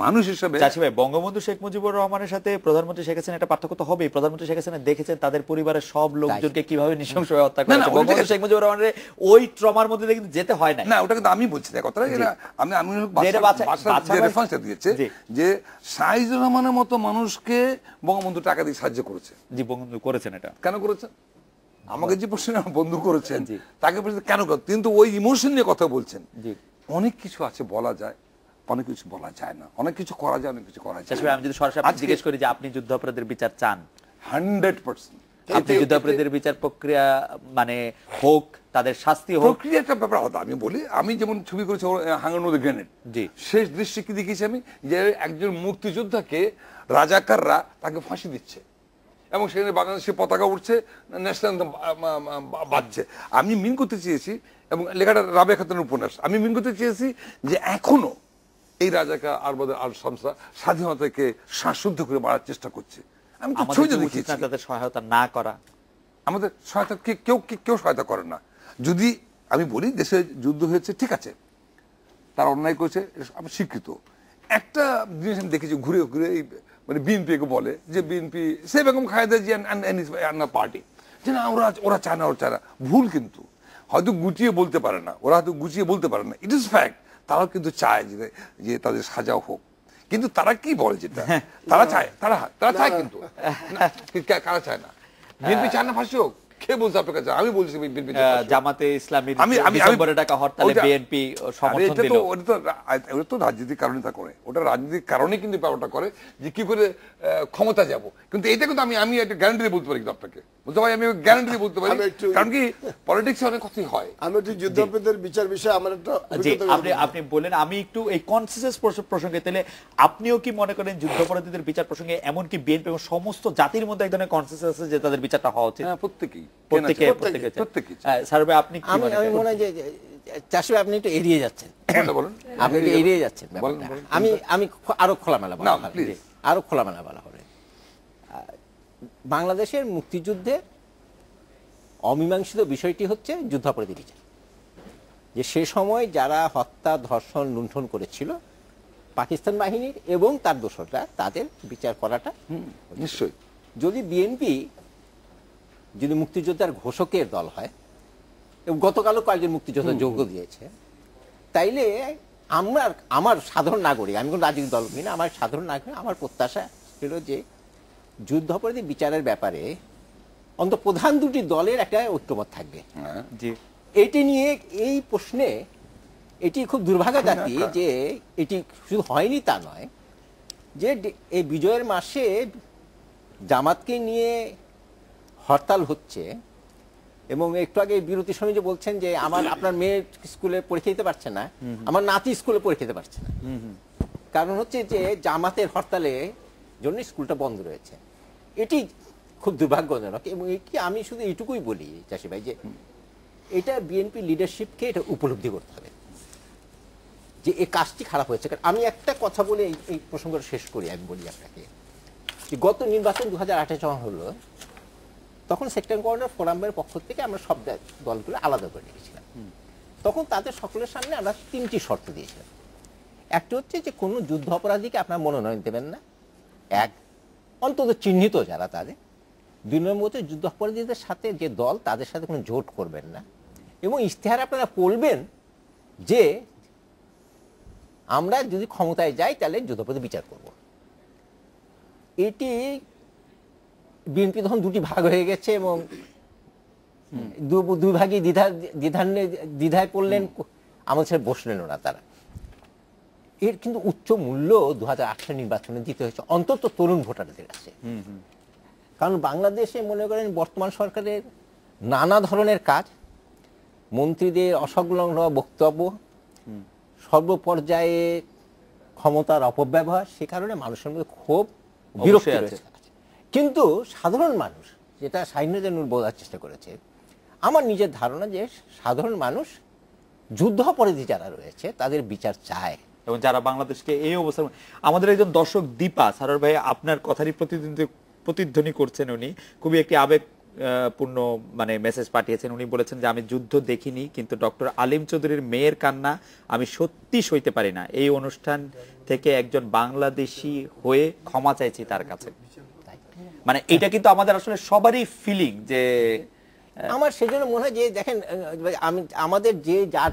মানুষ হিসেবে চাষি ভাই, বঙ্গবন্ধু শেখ মুজিবুর রহমানের সাথে প্রধানমন্ত্রী শেখ হাসিনা একটা পার্থক্য তো হবেই। প্রধানমন্ত্রী শেখ হাসিনা দেখেছেন তাদের পরিবারের সব লোকজনকে কিভাবে নৃশংসভাবে হত্যা করা হয়েছে। বঙ্গবন্ধু শেখ মুজিবুর রহমানের ওই ট্রমার মধ্যে কিন্তু যেতে হয় না। ওটা কিন্তু আমি বলছি না কথাটা, আমি রেফারেন্সটা দিয়েছে যে শাহিদুর রহমানের মতো মানুষকে বঙ্গবন্ধু টাকা দিয়ে সাহায্য করেছে। জি, বঙ্গবন্ধু করেছেন। এটা কেন করেছেন? আমাকে যে প্রশ্ন বন্ধু করেছেন তাকে কেন, কিন্তু ওই ইমোশন নিয়ে কথা বলছেন। অনেক কিছু আছে বলা যায়, অনেক কিছু বলা যায় না, অনেক কিছু করা যায়, অনেক কিছু করা যায়। আমি যদি সরাসরি জিজ্ঞেস করি যে আপনি যুদ্ধাপরাধীদের বিচার চান? 100%। আপনি যুদ্ধাপরাধীদের বিচার প্রক্রিয়া মানে হোক, তাদের শাস্তি হোক, প্রক্রিয়াটা ব্যাপার আলাদা। আমি বলি, আমি যেমন ছবি করেছি হাঙ্গার নদী গ্রেনেড, শেষ দৃশ্যে কি দেখেছি আমি, যে একজন মুক্তিযোদ্ধাকে রাজাকাররা তাকে ফাঁসি দিচ্ছে এবং সেখানে বাংলাদেশের পতাকা উঠছে, ন্যাশনাল বাজছে। আমি মিন করতে চেয়েছি, এবং লেখাটা রাবেয়া খাতুনের উপন্যাস, আমি মিন করতে চেয়েছি যে এখনো এই রাজাকার আল শামসা স্বাধীনতাকে শ্বাসরুদ্ধ করে মারার চেষ্টা করছে। আমি তো ছবি দেখিয়েছি। তাদের সহায়তা না করা, আমাদের সহায়তা কেউ সহায়তা করে না। যদি আমি বলি দেশে যুদ্ধ হয়েছে, ঠিক আছে, তার অন্যায় করেছে, আমি স্বীকৃত। একটা জিনিস আমি দেখেছি ঘুরে ঘুরে, মানে বিএনপি কে বলে যে বিএনপি সে বেগম খালেদা জিয়া পার্টি, যে না ওরা চায় না, ওরা চায় না। ভুল, কিন্তু হয়তো গুটিয়ে বলতে পারে না, ওরা হয়তো গুছিয়ে বলতে পারে না, ইট ইজ ফ্যাক্ট। তারাও কিন্তু চায় যে তাদের সাজাও হোক, কিন্তু তারা কি বলে যেটা তারা চায়, তারা চায়, কিন্তু কারা চায় না? বিএনপি চায় না ফাঁসি হোক? কে বলছে আপনার কাছে? আমি বলছি জামাতে ইসলামী ডিসেম্বরে টাকা হরতালে বিএনপি সমর্থন দিল। ওটা তো রাজনীতির কারণে তা করে, ওটা রাজনীতির কারণে কিন্তু ব্যাপারটা করে যে কি করে ক্ষমতা যাব। কিন্তু এটা কিন্তু আমি একটা গ্যারান্টি দিয়ে বলতে পারি, কিন্তু আপনাকে বলতে ভাই আমি গ্যারান্টি দিয়ে বলতে পারি, কারণ কি পলিটিক্সে অনেক কথাই হয়। আমি একটু যুদ্ধাপরাধীদের বিচার বিষয়ে আমার একটা আপনি বলেন, আমি একটু এই কনসেনসাস প্রসঙ্গে, তাহলে আপনিও কি মনে করেন যুদ্ধাপরাধীদের বিচার প্রসঙ্গে এমনকি বিএনপি এবং সমস্ত জাতির মধ্যে এক ধরনের কনসেনসাস আছে যে তাদের বিচারটা হওয়া উচিত? প্রত্যেকেই। আমি মনে হয় যে চাষি আপনি একটু এড়িয়ে যাচ্ছেন, আপনি একটু এড়িয়ে যাচ্ছেন। আমি আরো খোলামেলা বলা হবে। বাংলাদেশের মুক্তিযুদ্ধের অমীমাংসিত বিষয়টি হচ্ছে যুদ্ধাপরাধী বিচার, যে সে সময় যারা হত্যা, ধর্ষণ, লুণ্ঠন করেছিল পাকিস্তান বাহিনীর এবং তার দোসররা তাদের বিচার করাটা। নিশ্চয়ই যদি বিএনপি যদি মুক্তিযোদ্ধার ঘোষকের দল হয়, এবং গতকালও কয়েকজন মুক্তিযোদ্ধা যোগ দিয়েছে, তাইলে আমার সাধারণ নাগরিক, আমি কোনো রাজনৈতিক দল করি না, আমার সাধারণ নাগরিক, আমার প্রত্যাশা ছিল যে যুদ্ধাপরাধী বিচারের ব্যাপারে অন্তত প্রধান দুটি দলের একটা ঐক্যমত থাকবে। এটি নিয়ে এই প্রশ্নে এটি খুব দুর্ভাগ্য জাতি যে এটি শুধু হয়নি তা নয়, যে এই বিজয়ের মাসে জামাতকে নিয়ে হরতাল হচ্ছে, এবং একটু আগে বিরতির সময় যে বলছেন যে আপনার মেয়ে স্কুলে পরীক্ষা দিতে পারছে না, আমার নাতি স্কুলে পরীক্ষা দিতে পারছে না, কারণ হচ্ছে যে জামাতের হরতালে জন্য স্কুলটা বন্ধ রয়েছে। এটি খুব দুর্ভাগ্যজনক। এবং আমি শুধু এইটুকুই বলি চাষি ভাই, যে এটা বিএনপি লিডারশিপকে এটা উপলব্ধি করতে হবে যে এই কাজটি খারাপ হয়েছে। কারণ আমি একটা কথা বলে এই প্রসঙ্গটা শেষ করি। আমি বলি আপনাকে, গত নির্বাচন 2008 যখন হলো, তখন সেক্টর গভর্নর ফোরামের পক্ষ থেকে আমরা সব দলগুলো আলাদা করে রেখেছিলাম। তখন তাদের সকলের সামনে আমরা 3টি শর্ত দিয়েছিলাম। একটি হচ্ছে যে কোনো যুদ্ধ অপরাধীকে আপনারা মনোনয়ন দেবেন না, এক, অন্তত চিহ্নিত যারা তাদের। 2 নম্বর হচ্ছে যুদ্ধ অপরাধীদের সাথে যে দল, তাদের সাথে কোনো জোট করবেন না, এবং ইশতেহারে আপনারা বলবেন যে আমরা যদি ক্ষমতায় যাই তাহলে যুদ্ধাপরাধী বিচার করব। এটি বিএনপি তখন দুটি ভাগ হয়ে গেছে, এবং দুই ভাগে দ্বিধায় পড়লেন, আমাদের সাথে বসলেন না তারা। এর কিন্তু উচ্চ মূল্য 2008 নির্বাচনে দিতে হয়েছে অন্তত তরুণ ভোটারদের কাছে। কারণ বাংলাদেশে মনে করেন বর্তমান সরকারের নানা ধরনের কাজ, মন্ত্রীদের অসংলগ্ন বক্তব্য, সর্বপর্যায়ে ক্ষমতার অপব্যবহার, সে কারণে মানুষের মধ্যে ক্ষোভ, বিরক্তি আছে। কিন্তু সাধারণ মানুষ, যেটা শাহিনুর বোঝার চেষ্টা করেছে, আমার নিজের ধারণা যে সাধারণ মানুষ যুদ্ধাপরাধী যারা রয়েছে তাদের বিচার চায়, এবং যারা বাংলাদেশকে এই অবস্থা। আমাদের একজন দর্শক দীপা সারোর ভাই আপনার কথারই প্রতিধ্বনি করছেন, উনি খুবই একটি আবেগপূর্ণ মেসেজ পাঠিয়েছেন। উনি বলেছেন যে আমি যুদ্ধ দেখিনি, কিন্তু ডক্টর আলিম চৌধুরীর মেয়ের কান্না আমি সত্যি সইতে পারি না। এই অনুষ্ঠান থেকে একজন বাংলাদেশি হয়ে ক্ষমা চাইছি তার কাছে। এটা কিন্তু আমাদের আসলে সবারই ফিলিং। যে আমার সেজন্য মনে হয় যে দেখেন, আমাদের যে যার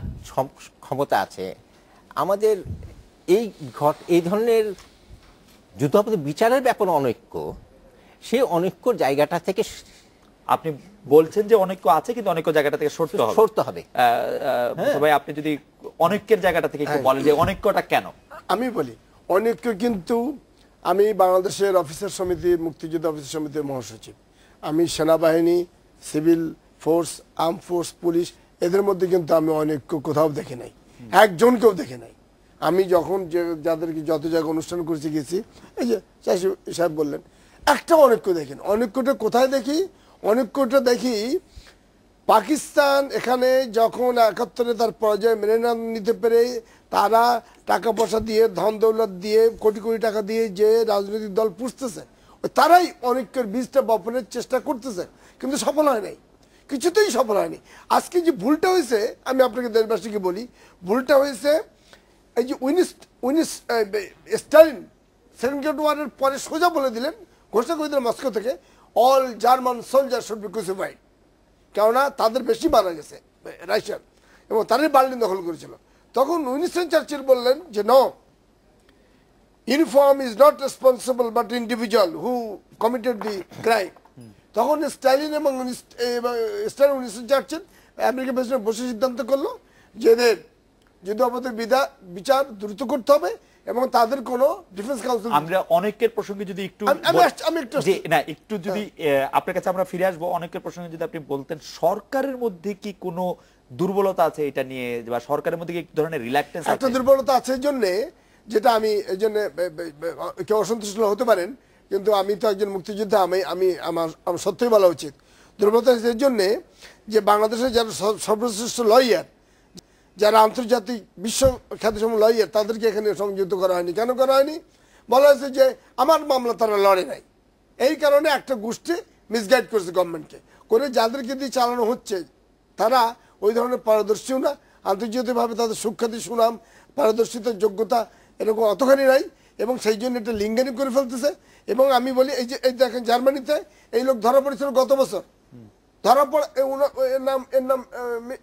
ক্ষমতা আছে, আমাদের এই ধরনের যুদ্ধাপরাধী বিচারের ব্যাপারে অনৈক্য, সেই অনৈক্যর জায়গাটা থেকে আপনি বলছেন যে অনৈক্য আছে, কিন্তু অনৈক্য জায়গাটা থেকে সরতে হবে। ভাই আপনি যদি অনৈক্যের জায়গাটা থেকে একটু বলেন যে অনৈক্যটা কেন? আমি বলি অনৈক্য কিন্তু, আমি বাংলাদেশের অফিসার সমিতি, মুক্তিযোদ্ধা অফিসার সমিতির মহাসচিব, আমি সেনাবাহিনী, civil force, arm force, police, এদের মধ্যে কিন্তু আমি অনৈক্য কোথাও দেখি নাই, একজনকেও দেখে নাই। আমি যখন যাদেরকে যত জায়গায় অনুষ্ঠান করতে গেছি, এই যে চাষি সাহেব বললেন, একটা অনৈক্য দেখেন। অনৈক্যটা কোথায় দেখি? অনৈক্যটা দেখি পাকিস্তান এখানে যখন 71-এ তার পরাজয় মেনে নিতে পেরে, তারা টাকা পয়সা দিয়ে, ধন দৌলত দিয়ে, কোটি কোটি টাকা দিয়ে যে রাজনৈতিক দল পুষতেছে, তারাই অনৈক্যের বীজটা বপনের চেষ্টা করতেছে, কিন্তু সফল হয় নাই, কিছুতেই সফল হয়নি। আজকে যে ভুলটা হয়েছে, আমি আপনাকে দেশবাসীকে বলি, ভুলটা হয়েছে এই যে স্টালিন সেকেন্ড ওয়ার্ল্ড ওয়ারের পরে সোজা বলে দিলেন, ঘোষণা করে দিলেন মস্কো থেকে, all German soldier should be crucified. কেননা তাদের বেশি মারা গেছে রাশিয়ান, এবং তারাই বার্লিন দখল করেছিল। তখন উইনস্টন চার্চিল বললেন যে no, uniform is not responsible but individual who committed the crime. তখন স্টালিন এবং উইনস্টন চার্চিল আমেরিকান প্রেসিডেন্ট বসে সিদ্ধান্ত করলো যে এদের যুদ্ধাপরাধীর বিচার দ্রুত করতে হবে, এবং তাদের কোনো ডিফেন্স কাউন্সিল। আমরা অনেকের প্রসঙ্গে যদি একটু যদি আপনার কাছে আমরা ফিরে আসবো, অনেকের প্রসঙ্গে যদি আপনি বলতেন, সরকারের মধ্যে কি কোনো দুর্বলতা আছে এটা নিয়ে, বা সরকারের মধ্যে কি এক ধরনের রিল্যাক্টেন্স আছে? একটা দুর্বলতা আছে এই জন্যে, যেটা আমি এই জন্য কেউ অসন্তুষ্ট হতে পারেন, কিন্তু আমি তো একজন মুক্তিযোদ্ধা, আমার সত্যই বলা উচিত। দুর্বলতা এই জন্যে যে বাংলাদেশের যারা সর্বশ্রেষ্ঠ লয়ার, যারা আন্তর্জাতিক বিশ্ব খ্যাতিসম্পন্ন লয়ার, তাদেরকে এখানে সংযুক্ত করা হয়নি। কেন করা হয়নি? বলা হয়েছে যে আমার মামলা তারা লড়ে নাই, এই কারণে একটা গোষ্ঠী মিসগাইড করেছে গভর্নমেন্টকে, করে যাদেরকে দিয়ে চালানো হচ্ছে তারা ওই ধরনের পারদর্শীও না, আন্তর্জাতিকভাবে তাদের সুখ্যাতি, সুনাম, পারদর্শিতার যোগ্যতা এরকম অতখানি নাই, এবং সেই জন্য এটা লিঙ্গানি করে ফেলতেছে। এবং আমি বলি এই যে এই দেখেন জার্মানিতে এই লোক ধরা পড়েছিল গত বছর, ধরা পড়ে এর নাম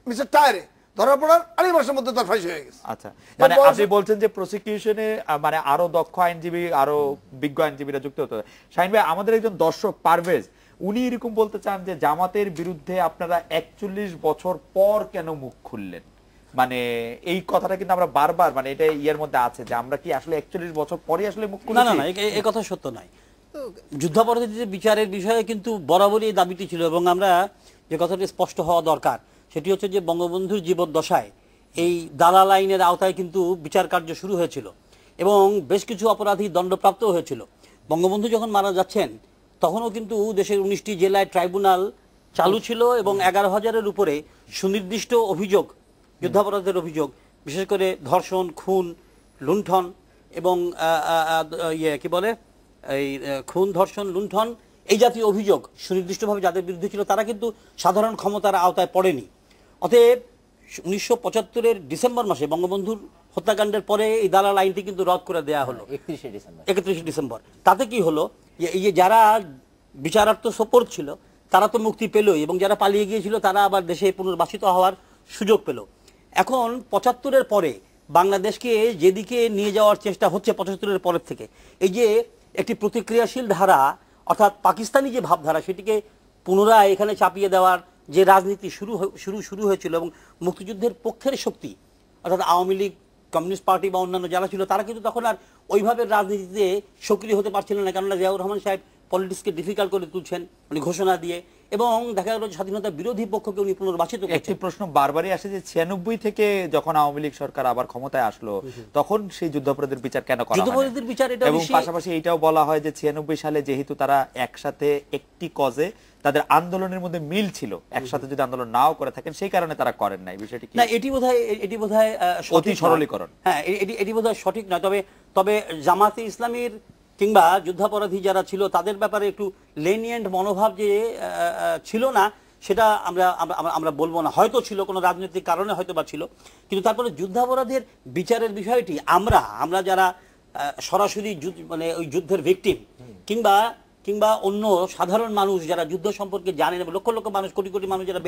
মিস্টার টায়ারে ধরা পড়ার 2 মাসের মধ্যে তার ফাঁসি হয়ে গেছে। আচ্ছা, মানে আপনি বলছেন যে প্রসিকিউশনে মানে আরো দক্ষ আইনজীবী, আরো বিজ্ঞ আইনজীবীরা যুক্ত হতে হবে। শাহিন ভাই, আমাদের একজন দর্শক পারভেজ, উনি এরকম বলতে চান যে জামাতের বিরুদ্ধে আপনারা 41 বছর পর কেন মুখ খুললেন? মানে এই কথাটা কিন্তু আমরা বারবার, মানে এটা ইয়ের মধ্যে আছে যে আমরা কি আসলে 41 বছর পরে আসলে মুখ খুলছি? না না, এই কথা সত্য নয়। যুদ্ধাপরাধীদের বিচারের বিষয়ে কিন্তু বরাবরই এই দাবিটি ছিল, এবং আমরা যে কথাটি স্পষ্ট হওয়া দরকার সেটি হচ্ছে যে বঙ্গবন্ধুর জীবদ্দশায় এই দালাল আইনের আওতায় কিন্তু বিচার কার্য শুরু হয়েছিল এবং বেশ কিছু অপরাধী দণ্ডপ্রাপ্ত হয়েছিল। বঙ্গবন্ধু যখন মারা যাচ্ছেন তখনও কিন্তু দেশের 19টি জেলায় ট্রাইব্যুনাল চালু ছিল এবং 11,000-এর উপরে সুনির্দিষ্ট অভিযোগ, যুদ্ধাপরাধের অভিযোগ, বিশেষ করে ধর্ষণ, খুন, লুণ্ঠন এবং কি বলে এই খুন, ধর্ষণ, লুণ্ঠন এই জাতীয় অভিযোগ সুনির্দিষ্টভাবে যাদের বিরুদ্ধে ছিল তারা কিন্তু সাধারণ ক্ষমতার আওতায় পড়েনি। অতএব 1975-এর ডিসেম্বর মাসে বঙ্গবন্ধুর হত্যাকাণ্ডের পরে এই দালাল আইনটি কিন্তু রদ করে দেওয়া হলো 31 ডিসেম্বর। তাতে কি হলো, এই যে যারা বিচারার্থ সোপর্দ ছিল তারা তো মুক্তি পেলই, এবং যারা পালিয়ে গিয়েছিল তারা আবার দেশে পুনর্বাসিত হওয়ার সুযোগ পেল। এখন 75-এর পরে বাংলাদেশকে যেদিকে নিয়ে যাওয়ার চেষ্টা হচ্ছে 75-এর পরের থেকে, এই যে একটি প্রতিক্রিয়াশীল ধারা অর্থাৎ পাকিস্তানি যে ভাবধারা সেটিকে পুনরায় এখানে চাপিয়ে দেওয়ার যে রাজনীতি শুরু হয়েছিল, এবং মুক্তিযুদ্ধের পক্ষের শক্তি অর্থাৎ আওয়ামী লীগ, কমিউনিস্ট পার্টি বা অন্যান্য যারা ছিল তারা কিন্তু তখন আর ওইভাবে রাজনীতিতে সক্রিয় হতে পারছিল না, কেননা জিয়াউর রহমান সাহেব পলিটিক্সকে ডিফিকাল্ট করে তুলছেন উনি ঘোষণা দিয়ে, এবং দেখা গেল স্বাধীনতা বিরোধী পক্ষকে উনি পুনর্বাসিত করছেন। একটি প্রশ্ন বারবারই আসে যে 96 থেকে যখন আওয়ামী লীগ সরকার আবার ক্ষমতায় আসলো তখন সেই যুদ্ধাপরাধীর বিচার কেন করা হয়? যুদ্ধাপরাধীর বিচার এটা, এবং পাশাপাশি এটাও বলা হয় যে 96 সালে যেহেতু তারা একসাথে একটি কজে তাদের আন্দোলনের মধ্যে মিল ছিল, একসাথে যদি আন্দোলন নাও করে থাকেন সেই কারণে তারা করেন নাই। বিষয়টি কি? না, এটি বোধহয় অতি সরলীকরণ। হ্যাঁ, এটি বোধহয় সঠিক নয়। তবে জামাতে ইসলামীর কিংবা যুদ্ধাপরাধী যারা ছিল তাদের ব্যাপারে একটু লেনিয়েন্ট মনোভাব যে ছিল না সেটা আমরা বলবো না, হয়তো ছিল কোনো রাজনৈতিক কারণে হয়তো বা ছিল, কিন্তু তারপরে যুদ্ধাপরাধের বিচারের বিষয়টি আমরা যারা সরাসরি মানে ওই যুদ্ধের ভিকটিম কিংবা অন্য সাধারণ মানুষ যারা যুদ্ধ সম্পর্কে জানেন, লক্ষ লক্ষ মানুষ, কোটি কোটি মানুষ যারা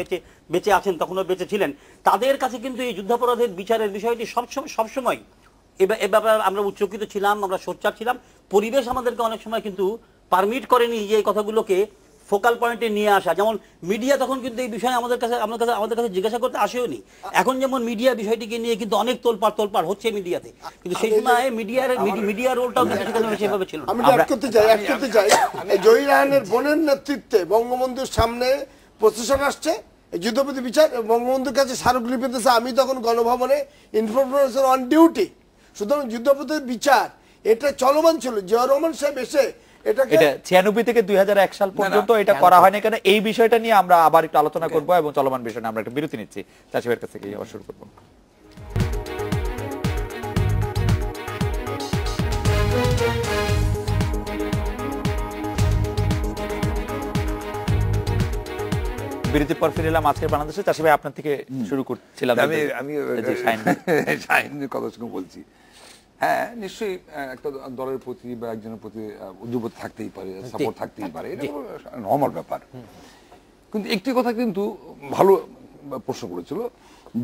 বেঁচে আছেন, তখনও বেঁচে ছিলেন, তাদের কাছে কিন্তু এই যুদ্ধাপরাধের বিচারের বিষয়টি সবসময় এ ব্যাপারে আমরা উচ্চকিত ছিলাম, আমরা সোচ্চার ছিলাম। পরিবেশ আমাদেরকে অনেক সময় কিন্তু পারমিট করেনি যে এই কথাগুলোকে ফোকাল পয়েন্টে নিয়ে আসা। যেমন মিডিয়া তখন কিন্তু এই বিষয়ে আমাদের কাছে জিজ্ঞাসা করতে আসেওনি। এখন যেমন মিডিয়া বিষয়টিকে নিয়ে কিন্তু অনেক তোলপাড় হচ্ছে মিডিয়াতে, কিন্তু সেই সময় মিডিয়ার রোলটাও সেভাবে ছিল। আমি অ্যাড করতে চাই জহির রায়হানের বোনের নেতৃত্বে বঙ্গবন্ধুর সামনে প্রসেশন আসছে যুদ্ধপতি বিচার, বঙ্গবন্ধুর কাছে স্মারকলিপি দিতেছে। আমি তখন গণভবনে ইনফরমেশন অন ডিউটি, সুতরাং যুদ্ধপতির বিচার এটা চলমান ছিল। জিয়াউর রহমান সাহেব এসে এটা 96 থেকে 2001 সাল পর্যন্ত এটা করা হয়নি কেন, এই বিষয়টা নিয়ে আমরা আবার একটু আলোচনা করব, এবং চলমান বিষয় নিয়ে আমরা একটা বিরতি নিচ্ছি। চাষিবের কাছ থেকে আবার শুরু করব। বিরতির পর ফিরে এলাম আজকের বাংলাদেশে। চাষি ভাই, আপনার থেকে শুরু করছিলাম। আমি শাহিনের কথা শুনে বলছি, হ্যাঁ নিশ্চয়ই একটা দলের প্রতি বা একজনের প্রতি উদ্যোগ থাকতেই পারে, সাপোর্ট থাকতেই পারে, এটা নরমাল ব্যাপার। কিন্তু একটি কথা কিন্তু ভালো প্রশ্ন করেছিল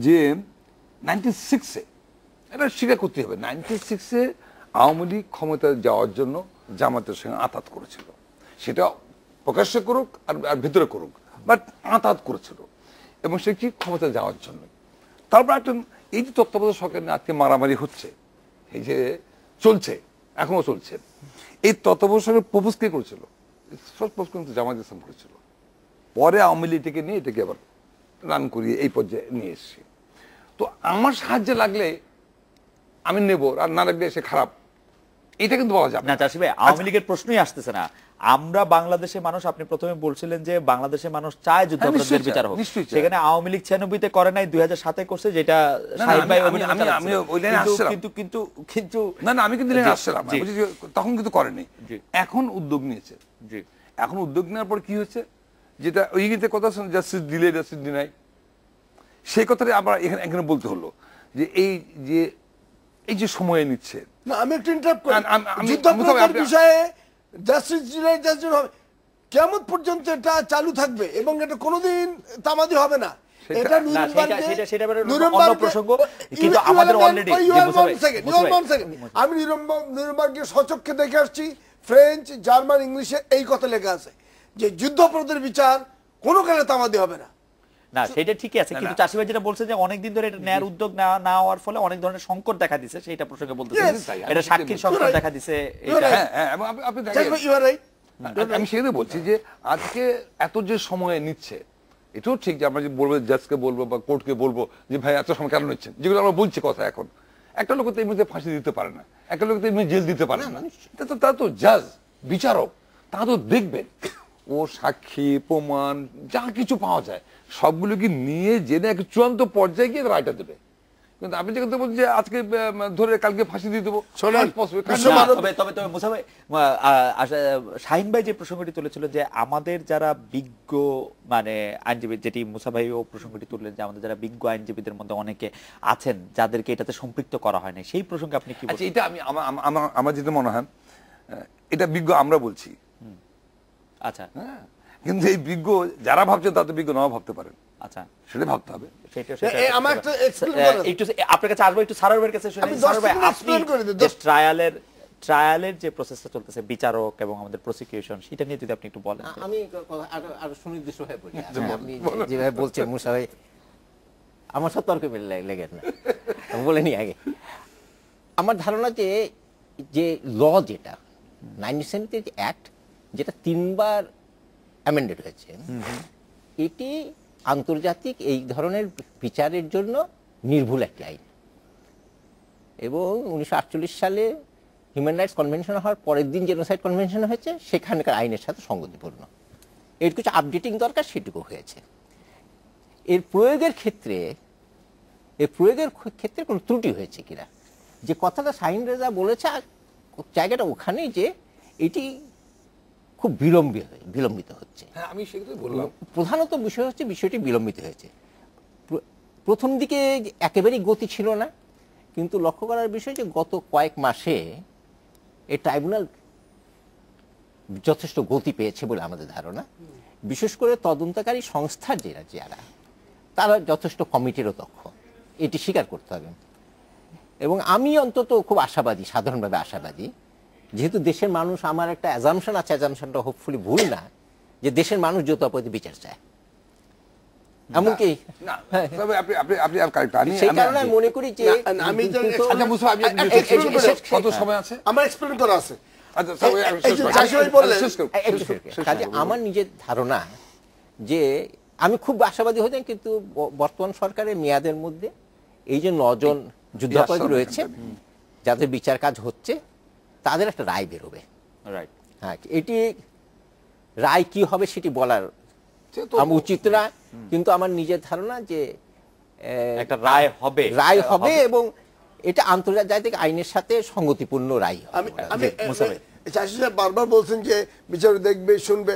যে 96-এ এটা স্বীকার করতে হবে, 96-এ আওয়ামী লীগ ক্ষমতায় যাওয়ার জন্য জামাতের সঙ্গে আঁতাত করেছিল, সেটা প্রকাশ্যে করুক আর ভিতরে করুক, বাট আঁতাত করেছিল, এবং সে কি ক্ষমতায় যাওয়ার জন্য। তারপর একটা এই যে তত্ত্বাবধায়ক সরকার নিয়ে আজকে মারামারি হচ্ছে, এই যে চলছে, এখনো চলছে, এই তত্ত্বাবধায়ক সরকার প্রপোজ কে করেছিল? কিন্তু জামাত ইসলাম করেছিল। পরে আওয়ামী লীগকে নিয়ে এটাকে আবার রান করিয়ে এই পর্যায়ে নিয়ে এসছে। তো আমার সাহায্যে লাগলে আমি নেব, আর না লাগলে সে খারাপ, এটা কিন্তু বলা যাবে না। চাষি ভাই, আওয়ামী লীগের প্রশ্নই আসতেছে না। আমরা বাংলাদেশের মানুষ, আপনি প্রথমে বলছিলেন যে বাংলাদেশের মানুষ চায় যুদ্ধাপরাধীদের বিচার হোক, সেখানে আওয়ামী লীগ 96-তে করে নাই, 2007-এ করছে, যেটা শাহিদ ভাই আমি ওই লাইনে আসছিলাম, কিন্তু আমি কিন্তু লাইনে আসছিলাম, তখন কিন্তু করেনি, এখন উদ্যোগ নিয়েছে। এখন উদ্যোগ নেওয়ার পর কি হচ্ছে, যেটা ওই কথা জাস্টিস দিলে জাস্টিস দিনাই, সেই কথাটা আবার এখানে বলতে হলো যে এই যে এই যে সময় নিচ্ছে, না আমি একটু ইন্টারাপ্ট করি, আমি- যুদ্ধাপরাধের বিষয়ে জাস্টিস হবে কেমন পর্যন্ত এটা চালু থাকবে এবং এটা কোনোদিন তামাদি হবে না। এটা সেটা অন্য প্রসঙ্গ, কিন্তু আমাদের অলরেডি আমি নিউরেমবার্গের সচক্ষে দেখে আসছি, ফ্রেঞ্চ, জার্মান, ইংলিশে এই কথা লেখা আছে যে যুদ্ধাপরাধের বিচার কোনো কারণে তামাদি হবে না। না সেটা ঠিকই আছে, কিন্তু চাষি ভাই যেটা বলছে যে অনেকদিন ধরে এটা নেয়ার উদ্যোগ না হওয়ার ফলে অনেক ধরনের সংকট দেখা দিছে, সেটা প্রসঙ্গে বলতেছে এটা সাক্ষীর সংকট দেখা দিছে। আপনি দেখেন, আমি সেটাই বলছি যে আজকে এত যে সময় নিচ্ছে, এটাও ঠিক যে আমরা যে বলবো, জাজকে বলবো বা কোর্টকে বলবো যে ভাই এত সময় কেন নিচ্ছেন, যেগুলো আমরা বলছি কথা। এখন একটা লোক তো এমনিতে ফাঁসি দিতে পারে না, একটা লোক তো এমনি জেল দিতে পারে না, তারা তো জাজ, বিচারক, তারা তো দেখবেন ও সাক্ষী প্রমাণ যা কিছু পাওয়া যায় সবগুলোকে নিয়ে জেনে এক চূড়ান্ত পর্যায়ে গিয়ে রায়টা দেবে। কিন্তু আপনি যেটা বলছেন যে আজকে ধরে কালকে ফাঁসি দিয়ে দেবো, তবে মুসা ভাই, শাহিন ভাই যে প্রসঙ্গটি তুলেছিল যে আমাদের যারা বিজ্ঞ মানে আইনজীবী, যেটি মুসা ভাই ও প্রসঙ্গটি তুললেন যে আমাদের যারা বিজ্ঞ আইনজীবীদের মধ্যে অনেকে আছেন যাদেরকে এটাতে সম্পৃক্ত করা হয় না, সেই প্রসঙ্গে আপনি কি বলছেন? এটা আমি আমার যেটা মনে হয় এটা বিজ্ঞ আমরা বলছি, আচ্ছা, কিন্তু এই বিজ্ঞ যারা ভাবছেন তাদের বিজ্ঞ নাও ভাবতে পারেন। আচ্ছা, সেটা ভাবতে হবে। আপনার কাছে আসবো, একটু সারার ভাইয়ের কাছে শুনি। সারার ভাই, আপনি ট্রায়ালের যে প্রসেসটা চলতেছে, বিচারক এবং আমাদের প্রসিকিউশন, সেটা নিয়ে যদি আপনি একটু বলেন। আমি আরো সুনির্দিষ্ট হয়ে বলি। আপনি যেভাবে বলছেন মুসা ভাই, আমার সাথে তর্ক লেগে না, বলে নি আগে। আমার ধারণা যে ল যেটা 1973 অ্যাক্ট, যেটা 3 বার অ্যামেন্ডেড হয়েছে, এটি আন্তর্জাতিক এই ধরনের বিচারের জন্য নির্ভুল একটি আইন, এবং 1948 সালে হিউম্যান রাইটস কনভেনশন হওয়ার পরের দিন জেনোসাইড কনভেনশন হয়েছে, সেখানকার আইনের সাথে সঙ্গতিপূর্ণ। এর কিছু আপডেটিং দরকার, সেটুকু হয়েছে। এর প্রয়োগের ক্ষেত্রে কোনো ত্রুটি হয়েছে কিনা, যে কথাটা শাহিন রেজা বলেছে, জায়গাটা ওখানেই যে এটি খুব বিলম্বিত হচ্ছে। আমি সেটাই বললাম, প্রধানত বিষয় হচ্ছে বিষয়টি বিলম্বিত হয়েছে। প্রথম দিকে একেবারেই গতি ছিল না, কিন্তু লক্ষ্য করার বিষয় যে গত কয়েক মাসে এই ট্রাইব্যুনাল যথেষ্ট গতি পেয়েছে বলে আমাদের ধারণা। বিশেষ করে তদন্তকারী সংস্থার যারা তারা যথেষ্ট কমিটিরও দক্ষ, এটি স্বীকার করতে হবে। এবং আমি অন্তত খুব আশাবাদী, সাধারণভাবে আশাবাদী, যেহেতু দেশের মানুষ, আমার একটা অ্যাজাম্পশন আছে, অ্যাজাম্পশনটা হোপফুলি ভুল না, যে দেশের মানুষ যত অপরাধী বিচার চায়। এমনকি সেই কারণে আমি মনে করি যে কত সময় আছে আমার এক্সপ্লেন করা আছে। আমার নিজের ধারণা যে আমি খুব আশাবাদী হতাম, কিন্তু বর্তমান সরকারের মেয়াদের মধ্যে এই যে 9 জন যুদ্ধাপরাধী রয়েছে যাদের বিচার কাজ হচ্ছে, তাদের একটা রায় বেরোবে। হ্যাঁ, এটি রায় কি হবে সেটি বলার আমার উচিত না, কিন্তু আমার নিজের ধারণা যে একটা রায় হবে এবং এটা আন্তর্জাতিক আইনের সাথে সঙ্গতিপূর্ণ রায় হবে। আমি চাষি সাহেব বারবার বলছেন যে বিচার দেখবে, শুনবে।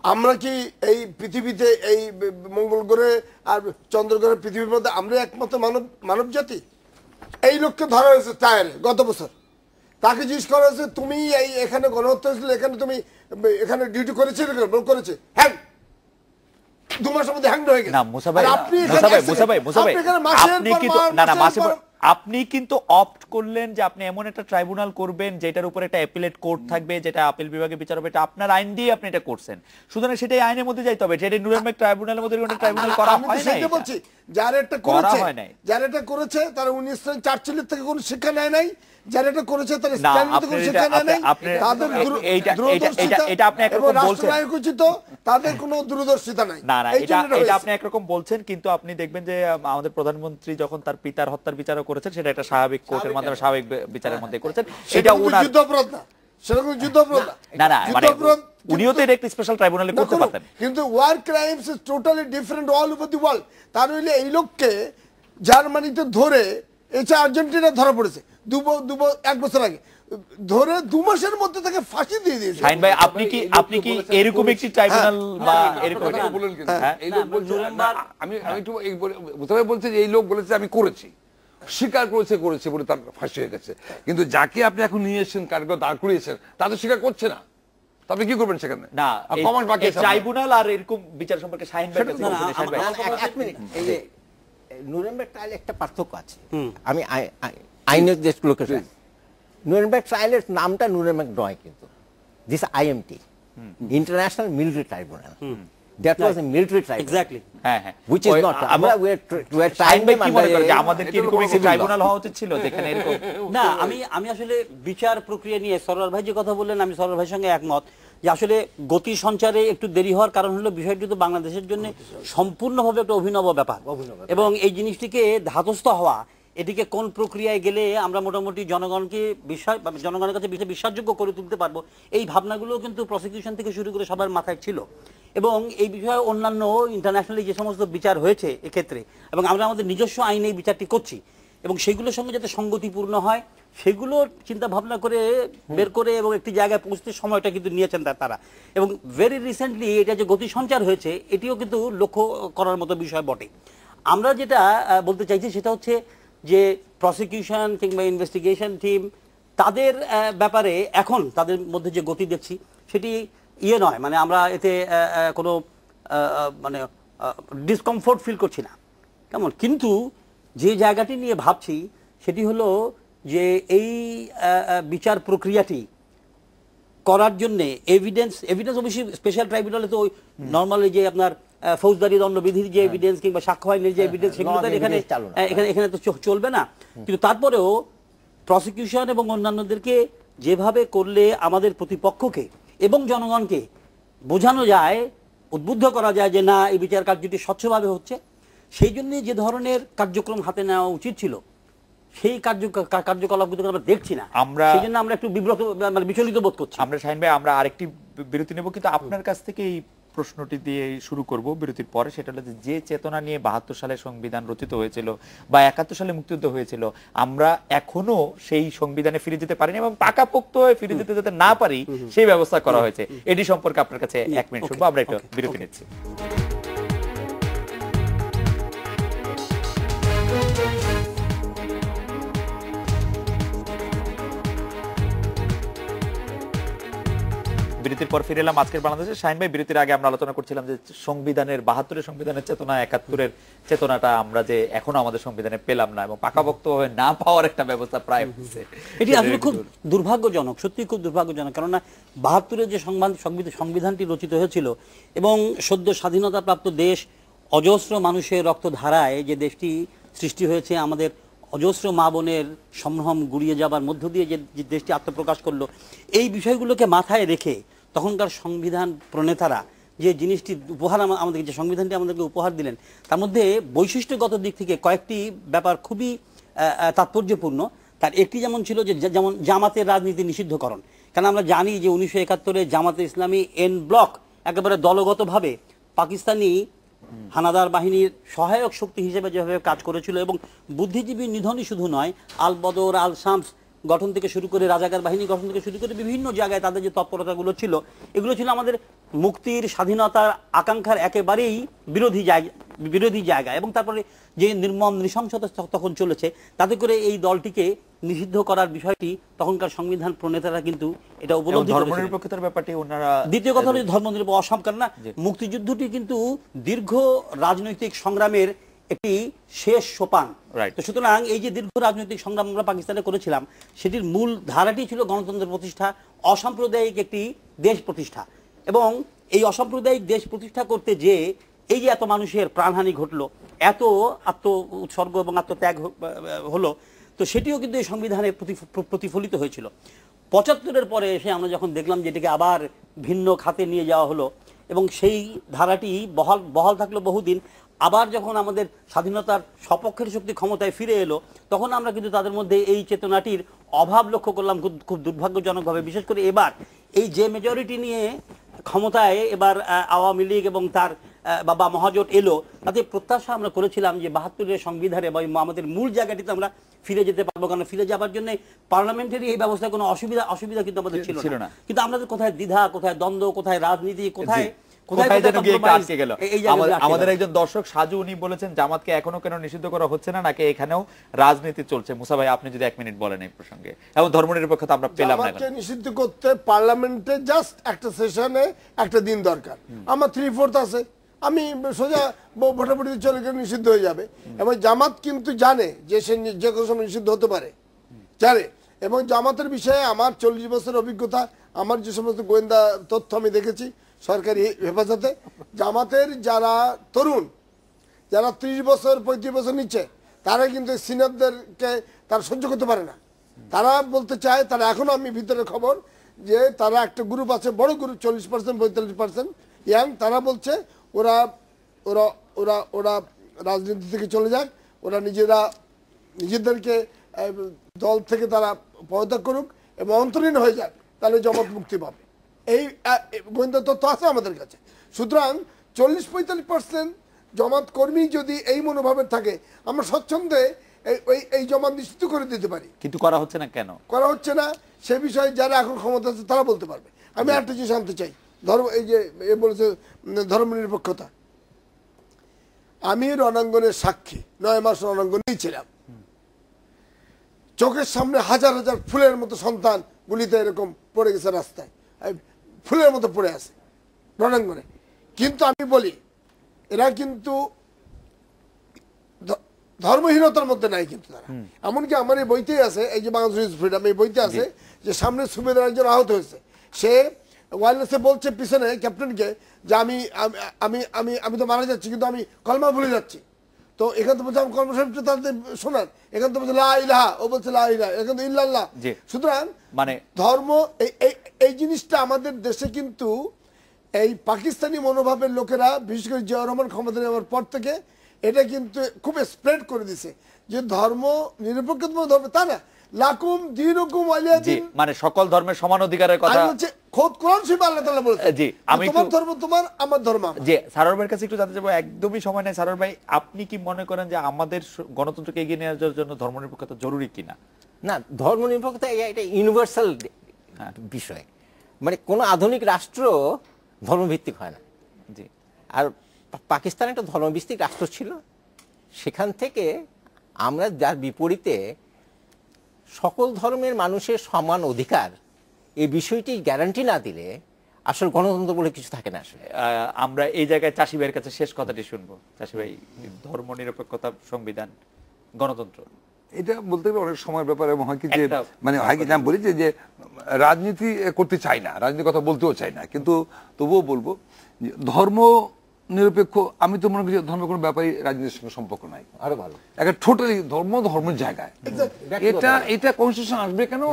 আমরা কি এই পৃথিবীতে, এই মঙ্গল গ্রহে আর চন্দ্র গ্রহের পৃথিবীর মধ্যে আমরা একমাত্র মানব জাতি? এই লোককে ধরা হয়েছে টায়ারে গত বছর, তাকে জিজ্ঞেস করা হয়েছে তুমি এই এখানে গণহত্যা হয়েছিল, এখানে তুমি এখানে ডিউটি করেছিলে? করেছে। হ্যাঁ, 2 মাসের মধ্যে হ্যাংড হয়ে গেছে। আপনি কিন্তু অপ্ট করলেন যে আপনি এমন একটা ট্রাইব্যুনাল করবেন যেটার উপর একটা অ্যাপিলেট কোর্ট থাকবে, যেটা আপিল বিভাগে বিচার হবে। এটা আপনার আইন দিয়ে আপনি এটা করছেন, সুতরাং সেটাই আইনের মধ্যে যাইতে হবে। যেটা নুরেমবার্গ ট্রাইব্যুনালের মধ্যে কোনো ট্রাইব্যুনাল করা হয় না। আমি বলছি যারা এটা করেছে তারা 1940 থেকে কোনো শিক্ষা নেয় নাই, যারা এটা করেছে তারা স্ট্যান্ডার্ড থেকে কোনো শিক্ষা নেয় নাই, তাদের এটা আপনি একরকম বলছেন, তাদের কোনো দূরদর্শিতা নাই। না এটা আপনি একরকম বলছেন, কিন্তু আপনি দেখবেন যে আমাদের প্রধানমন্ত্রী যখন তার পিতার হত্যার বিচারও করেছেন, সেটা একটা স্বাভাবিক কোর্টের মাধ্যমে স্বাভাবিক বিচারের মধ্যে করেছেন। সেটা ওনার যুদ্ধাপরাধ না, সেরকম যুদ্ধাপরাধ না, মানে উনিও তো একটা স্পেশাল ট্রাইব্যুনালে করতে পারতেন। কিন্তু war crimes is totally different all over the world. তার হইলে এই লোককে জার্মানিতে ধরে, এছাড়া আর্জেন্টিনা ধরা পড়েছে 1 বছর আগে, ধরে 2 মাসের মধ্যে তাকে ফাঁসি দিয়ে দিয়েছে। শাহিন ভাই, আপনি কি এরকম একটি ট্রাইব্যুনাল বা এরকম বলেন? এই লোক বলছে, আমি একটু বলছি যে এই লোক বলেছে আমি করেছি, স্বীকার করেছে বলে তার ফাঁসি হয়ে গেছে। কিন্তু যাকে আপনি এখন নিয়ে এসেছেন, কারকে দাঁড় করিয়েছেন, তা তো স্বীকার করছে না। তবে কি করবেন সেখানে? না, কমান্ড বাকি আছে। ট্রাইব্যুনাল আর এরকম বিচার সম্পর্কে শাহিন ভাই কাছে বলছেন, শাহিন ভাই। এক মিনিট, এই যে নুরেমবার্গ ট্রায়ালে একটা পার্থক্য আছে। আমি আইনের দেশগুলোকে, নুরেমবার্গ ট্রায়ালের নামটা নুরেমবার্গ নয়, কিন্তু this IMT, international military tribunal, that was A military tribunal. Exactly, হ্যাঁ হ্যাঁ, which is not, আমরা we are trying কি মনে করেন যে আমাদের কি এরকম একটা ট্রাইব্যুনাল হওয়া উচিত ছিল যেখানে এরকম? না, আমি আসলে বিচার প্রক্রিয়া নিয়ে সরোয়ার ভাই যে কথা বললেন, আমি সরোয়ার ভাইয়ের সঙ্গে একমত যে আসলে গতি সঞ্চারে একটু দেরি হওয়ার কারণ হলো বিষয়টি তো বাংলাদেশের জন্য সম্পূর্ণভাবে একটা অভিনব ব্যাপার, এবং এই জিনিসটিকে ধাতস্থ হওয়া, এটিকে কোন প্রক্রিয়ায় গেলে আমরা মোটামুটি জনগণের কাছে বিশ্বাসযোগ্য করে তুলতে পারবো, এই ভাবনাগুলো কিন্তু প্রসিকিউশন থেকে শুরু করে সবার মাথায় ছিল। এবং এই বিষয়ে অন্যান্য ইন্টারন্যাশনালি যে সমস্ত বিচার হয়েছে এক্ষেত্রে, এবং আমরা আমাদের নিজস্ব আইনে এই বিচারটি করছি, এবং সেগুলোর সঙ্গে যাতে সঙ্গতিপূর্ণ হয় সেগুলোর চিন্তা ভাবনা করে বের করে এবং একটি জায়গায় পৌঁছতে সময়টা কিন্তু নিয়েছেন তারা। এবং ভেরি রিসেন্টলি এটা যে গতি সঞ্চার হয়েছে, এটিও কিন্তু লক্ষ্য করার মতো বিষয় বটে। আমরা যেটা বলতে চাইছি সেটা হচ্ছে যে প্রসিকিউশন কিংবা ইনভেস্টিগেশন টিম, তাদের ব্যাপারে এখন তাদের মধ্যে যে গতি দেখছি সেটি নয়, মানে আমরা এতে কোনো মানে ডিসকমফোর্ট ফিল করছি না, কেমন। কিন্তু যে জায়গাটি নিয়ে ভাবছি সেটি হলো যে এই বিচার প্রক্রিয়াটি করার জন্যে এভিডেন্স অবশ্যই স্পেশাল ট্রাইব্যুনালে তো নর্মালি যে আপনার ফৌজদারি দণ্ডবিধির যে এভিডেন্স কিংবা সাক্ষ্য আইনের যে এভিডেন্স, সেগুলো তো এখানে তো চলবে না। কিন্তু তারপরেও প্রসিকিউশন এবং অন্যান্যদেরকে যেভাবে করলে আমাদের প্রতিপক্ষকে এবং জনগণকে বোঝানো যায়, উদ্বুদ্ধ করা যায় যে না, এই বিচার কার্যটি স্বচ্ছভাবে হচ্ছে, সেই জন্য যে ধরনের কার্যক্রম হাতে নেওয়া উচিত ছিল সেই কার্যকলাপগুলো আমরা দেখছি না। সেই জন্য আমরা একটু বিচলিত বোধ করছি। আমরা শাহিন ভাই, আমরা আরেকটি বিরতি নেব, কিন্তু আপনার কাছ থেকে এই প্রশ্নটি দিয়ে শুরু করব বিরতির পরে। সেটা হলো যে চেতনা নিয়ে ৭২ সালে সংবিধান রচিত হয়েছিল বা ৭১ সালে মুক্তিযুদ্ধ হয়েছিল, আমরা এখনো সেই সংবিধানে ফিরে যেতে পারিনি এবং পাকাপোক্ত হয়ে ফিরে যেতে যাতে না পারি সেই ব্যবস্থা করা হয়েছে। এটি সম্পর্কে আপনার কাছে ১ মিনিট শুনবো। আমরা একটু বিরতি নিচ্ছি। বিরতির পর ফিরে এলাম আজকের বাংলাদেশে। শাহিন ভাই, বিরতির আগে আমরা আলোচনা করছিলাম যে সংবিধানের ৭২ সংবিধানের চেতনা, ৭১ চেতনাটা আমরা যে এখনো আমাদের সংবিধানে পেলাম না এবং পাকাপোক্ত হয়ে না পাওয়ার একটা ব্যবস্থা প্রায় হচ্ছে। এটি আসলে খুব দুর্ভাগ্যজনক, সত্যি খুব দুর্ভাগ্যজনক। কেননা ৭২ যে সংবিধানটি রচিত হয়েছিল এবং সদ্য স্বাধীনতাপ্রাপ্ত দেশ, অজস্র মানুষের রক্তধারায় যে দেশটি সৃষ্টি হয়েছে, আমাদের অজস্র মা বোনের সম্ভ্রম গুড়িয়ে যাবার মধ্য দিয়ে যে দেশটি আত্মপ্রকাশ করলো, এই বিষয়গুলোকে মাথায় রেখে তখনকার সংবিধান প্রণেতারা যে জিনিসটি উপহার আমাদেরকে, যে সংবিধানটি আমাদেরকে উপহার দিলেন, তার মধ্যে বৈশিষ্ট্যগত দিক থেকে কয়েকটি ব্যাপার খুবই তাৎপর্যপূর্ণ। তার একটি যেমন ছিল যে যেমন জামাতের রাজনীতি নিষিদ্ধকরণ। কারণ আমরা জানি যে ১৯৭১-এ জামাতে ইসলামী এন ব্লক একেবারে দলগতভাবে পাকিস্তানি হানাদার বাহিনীর সহায়ক শক্তি হিসেবে যেভাবে কাজ করেছিল, এবং বুদ্ধিজীবী নিধনই শুধু নয়, আল বদর, আল শামস গঠন থেকে শুরু করে, রাজাকার বাহিনী গঠন থেকে শুরু করে বিভিন্ন জায়গায় তাদের যে তৎপরতাগুলো ছিল, এগুলো ছিল আমাদের মুক্তির, স্বাধীনতার আকাঙ্ক্ষার একেবারেই বিরোধী জায়গা। এবং তারপরে যে নির্মম নৃশংসতা তখন চলেছে, তাতে করে এই দলটিকে নিষিদ্ধ করার বিষয়টি তখনকার সংবিধান প্রণেতারা কিন্তু এটা উপলব্ধি করেছেন। ধর্মনিরপেক্ষতার ব্যাপারটি ওনারা, দ্বিতীয় কথা হলো ধর্মনিরপেক্ষ অসম্মান না, মুক্তিযুদ্ধটি কিন্তু দীর্ঘ রাজনৈতিক সংগ্রামের একটি শেষ সোপান। তো সুতরাং এই যে দীর্ঘ রাজনৈতিক সংগ্রাম আমরা পাকিস্তানে করেছিলাম, সেটির মূল ধারাটি ছিল গণতন্ত্রের প্রতিষ্ঠা, অসাম্প্রদায়িক একটি দেশ প্রতিষ্ঠা। এবং এই অসাম্প্রদায়িক দেশ প্রতিষ্ঠা করতে যে এই যে এত মানুষের প্রাণহানি ঘটলো, এত আত্ম উৎসর্গ এবং আত্মত্যাগ হলো, তো সেটিও কিন্তু এই সংবিধানে প্রতিফলিত হয়েছিল। ৭৫-এর পরে এসে আমরা যখন দেখলাম যে এটাকে আবার ভিন্ন খাতে নিয়ে যাওয়া হলো এবং সেই ধারাটি বহাল থাকলো বহুদিন, আবার যখন আমাদের স্বাধীনতার সপক্ষের শক্তি ক্ষমতায় ফিরে এলো, তখন আমরা কিন্তু তাদের মধ্যে এই চেতনাটির অভাব লক্ষ্য করলাম খুব দুর্ভাগ্যজনকভাবে। বিশেষ করে এবার এই যে মেজরিটি নিয়ে ক্ষমতায় এবার আওয়ামী লীগ এবং তার বাবা মহাজোট এলো, তাতে প্রত্যাশা আমরা করেছিলাম যে ৭২-এর সংবিধানে বা আমাদের মূল জায়গাটিতে আমরা ফিরে যেতে পারবো। কারণ ফিরে যাবার জন্য পার্লামেন্টারি এই ব্যবস্থায় কোনো অসুবিধা কিন্তু আমাদের ছিল না। কিন্তু আমাদের কোথায় দ্বিধা, কোথায় দ্বন্দ্ব, কোথায় রাজনীতি, কোথায় কোথায় যেন গিয়ে একটু আটকে গেল। আমাদের একজন দর্শক সাজু উনি বলেছেন জামাতকে এখনো কেন নিষিদ্ধ করা হচ্ছে না, নাকি এখানেও রাজনীতি চলছে? মুসা ভাই আপনি যদি 1 মিনিট বলেন এই প্রসঙ্গে। এবং ধর্মনিরপেক্ষতা আমরা পেলাম না। জামাতকে নিষিদ্ধ করতে পার্লামেন্টে জাস্ট একটা সেশনে একটা দিন দরকার। আমার 3/4 আছে, আমি সোজা ভোটাভুটিতে চলে গেলে নিষিদ্ধ হয়ে যাবে। এবং জামাত কিন্তু জানে যে সে যে কোনো সময় নিষিদ্ধ হতে পারে, জানে। এবং জামাতের বিষয়ে আমার 40 বছরের অভিজ্ঞতা, আমার যে সমস্ত গোয়েন্দা তথ্য আমি দেখেছি সরকারি হেফাজতে, জামাতের যারা তরুণ, যারা 30 বছর 35 বছর নিচে, তারা কিন্তু সিনিয়রদেরকে তারা সহ্য করতে পারে না। তারা বলতে চায়, তারা এখনো আমি ভিতরের খবর যে তারা একটা গ্রুপ আছে, বড় গ্রুপ 40% 45% ইয়াং, তারা বলছে ওরা ওরা ওরা ওরা রাজনীতি থেকে চলে যাক, ওরা নিজেদেরকে দল থেকে তারা পদত্যাগ করুক এবং অন্তরীণ হয়ে যাক, তাহলে জামাত মুক্তি পাবে। এই গোয়েন্দা তথ্য আছে আমাদের কাছে। সুতরাং 40-45% জামাত কর্মী যদি এই মনোভাবের থাকে, আমরা স্বচ্ছন্দে এই জামাত নিশ্চিত করে দিতে পারি। কিন্তু করা হচ্ছে না কেন? করা হচ্ছে না সে বিষয়ে যারা এখন ক্ষমতা আছে তারা বলতে পারবে। আমি একটা জিনিস আনতে চাই, এই যে বলেছে ধর্মনিরপেক্ষতা, আমি রণাঙ্গনের সাক্ষী, 9 মাস রণাঙ্গনেই ছিলাম। চোখের সামনে হাজার হাজার ফুলের মতো সন্তান গুলিতে এরকম পড়ে গেছে, রাস্তায় ফুলের মতো পড়ে আছে রণাঙ্গনে। কিন্তু আমি বলি এরা কিন্তু ধর্মহীনতার মধ্যে নাই, কিন্তু তারা এমনকি আমার এই বইতেই আছে, এই যে বাংলাদেশ ফ্রিডম, এই বইতে আছে যে সামনে সুবেদার একজন আহত হয়েছে, সে ওয়ারলেসে বলছে পিছনে ক্যাপ্টেনকে যে আমি আমি আমি আমি তো মারা যাচ্ছি, কিন্তু আমি কলমা ভুলে যাচ্ছি। তো এখান থেকে বলছে আমি কলমা শরীফটা তাদের শোনান, এখান থেকে বলছে লা ইলাহা, ও বলছে লা ইলাহা, এখান থেকে ইল্লাল্লাহ। সুতরাং মানে ধর্ম এই জিনিসটা আমাদের দেশে কিন্তু এই পাকিস্তানি মনোভাবের লোকেরা, বিশেষ করে জিয়াউর রহমান ক্ষমতা নেওয়ার পর থেকে এটা কিন্তু খুব স্প্রেড করে দিছে যে ধর্ম নিরপেক্ষ ধর্ম, তা না, লাকুম দীনুকুম ওয়ালিয়া দিন, মানে সকল ধর্মের সমান অধিকারের কথা বলছে খোদ কোরআন শরীফে আল্লাহ তাআলা বলেছে। জি, আমি তোমার ধর্ম তোমার, আমার ধর্ম আমার। জি, সারোয়ার ভাইয়ের কাছে একটু জানতে চাইবো, একদমই সময় নেই। সারোয়ার ভাই, আপনি কি মনে করেন যে আমাদের গণতন্ত্রকে এগিয়ে নিয়ে যাওয়ার জন্য ধর্মনিরপেক্ষতা জরুরি কিনা? না, ধর্মনিরপেক্ষতা এটা ইউনিভার্সাল বিষয়, মানে কোন আধুনিক রাষ্ট্র ধর্মভিত্তিক হয় না। জি, আর পাকিস্তান একটা ধর্মভিত্তিক রাষ্ট্র ছিল, সেখান থেকে আমরা যার বিপরীতে সকল ধর্মের মানুষের সমান অধিকার, এই বিষয়টি গ্যারান্টি না দিলে আসলে গণতন্ত্র বলে কিছু থাকে না। আসলে আমরা এই জায়গায় চাষি ভাইয়ের কাছে শেষ কথাটি শুনবো। চাষি ভাই, ধর্মনিরপেক্ষতা, সংবিধান, গণতন্ত্র, এটা বলতে গেলে অনেক সময়ের ব্যাপার। এবং হয় কি যে মানে হয় কি আমি বলি যে রাজনীতি করতে চাই না, রাজনীতির কথা বলতেও চাই না, কিন্তু তবুও বলবো যে ধর্ম নিরপেক্ষ, আমি তো মনে করি ধর্মের কোনো ব্যাপারই রাজনীতির সঙ্গে সম্পর্ক নাই। আরো ভালো একটা টোটালি ধর্মের জায়গায় এটা কনস্টিটিউশন আসবে কেন,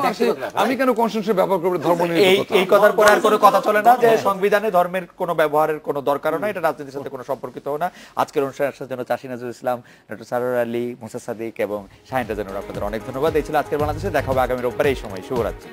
আমি কেন কনস্টিটিউশন ব্যবহার করবো ধর্ম নিরপেক্ষতা? এই কথার পরে আর কোনো কথা চলে না যে সংবিধানে ধর্মের কোনো ব্যবহারের কোনো দরকার না, এটা রাজনীতির সাথে কোনো সম্পর্কিত না। আজকের অনুষ্ঠানে আসার জন্য চাষী নজরুল ইসলাম, ডক্টর সারোয়ার আলী, মুসা সাদিক এবং শাহিন রাজানুর, আপনাদের অনেক ধন্যবাদ। এই ছিল আজকের বাংলাদেশে। দেখা হবে আগামী রোববার এই সময়। শুভরাত্রি।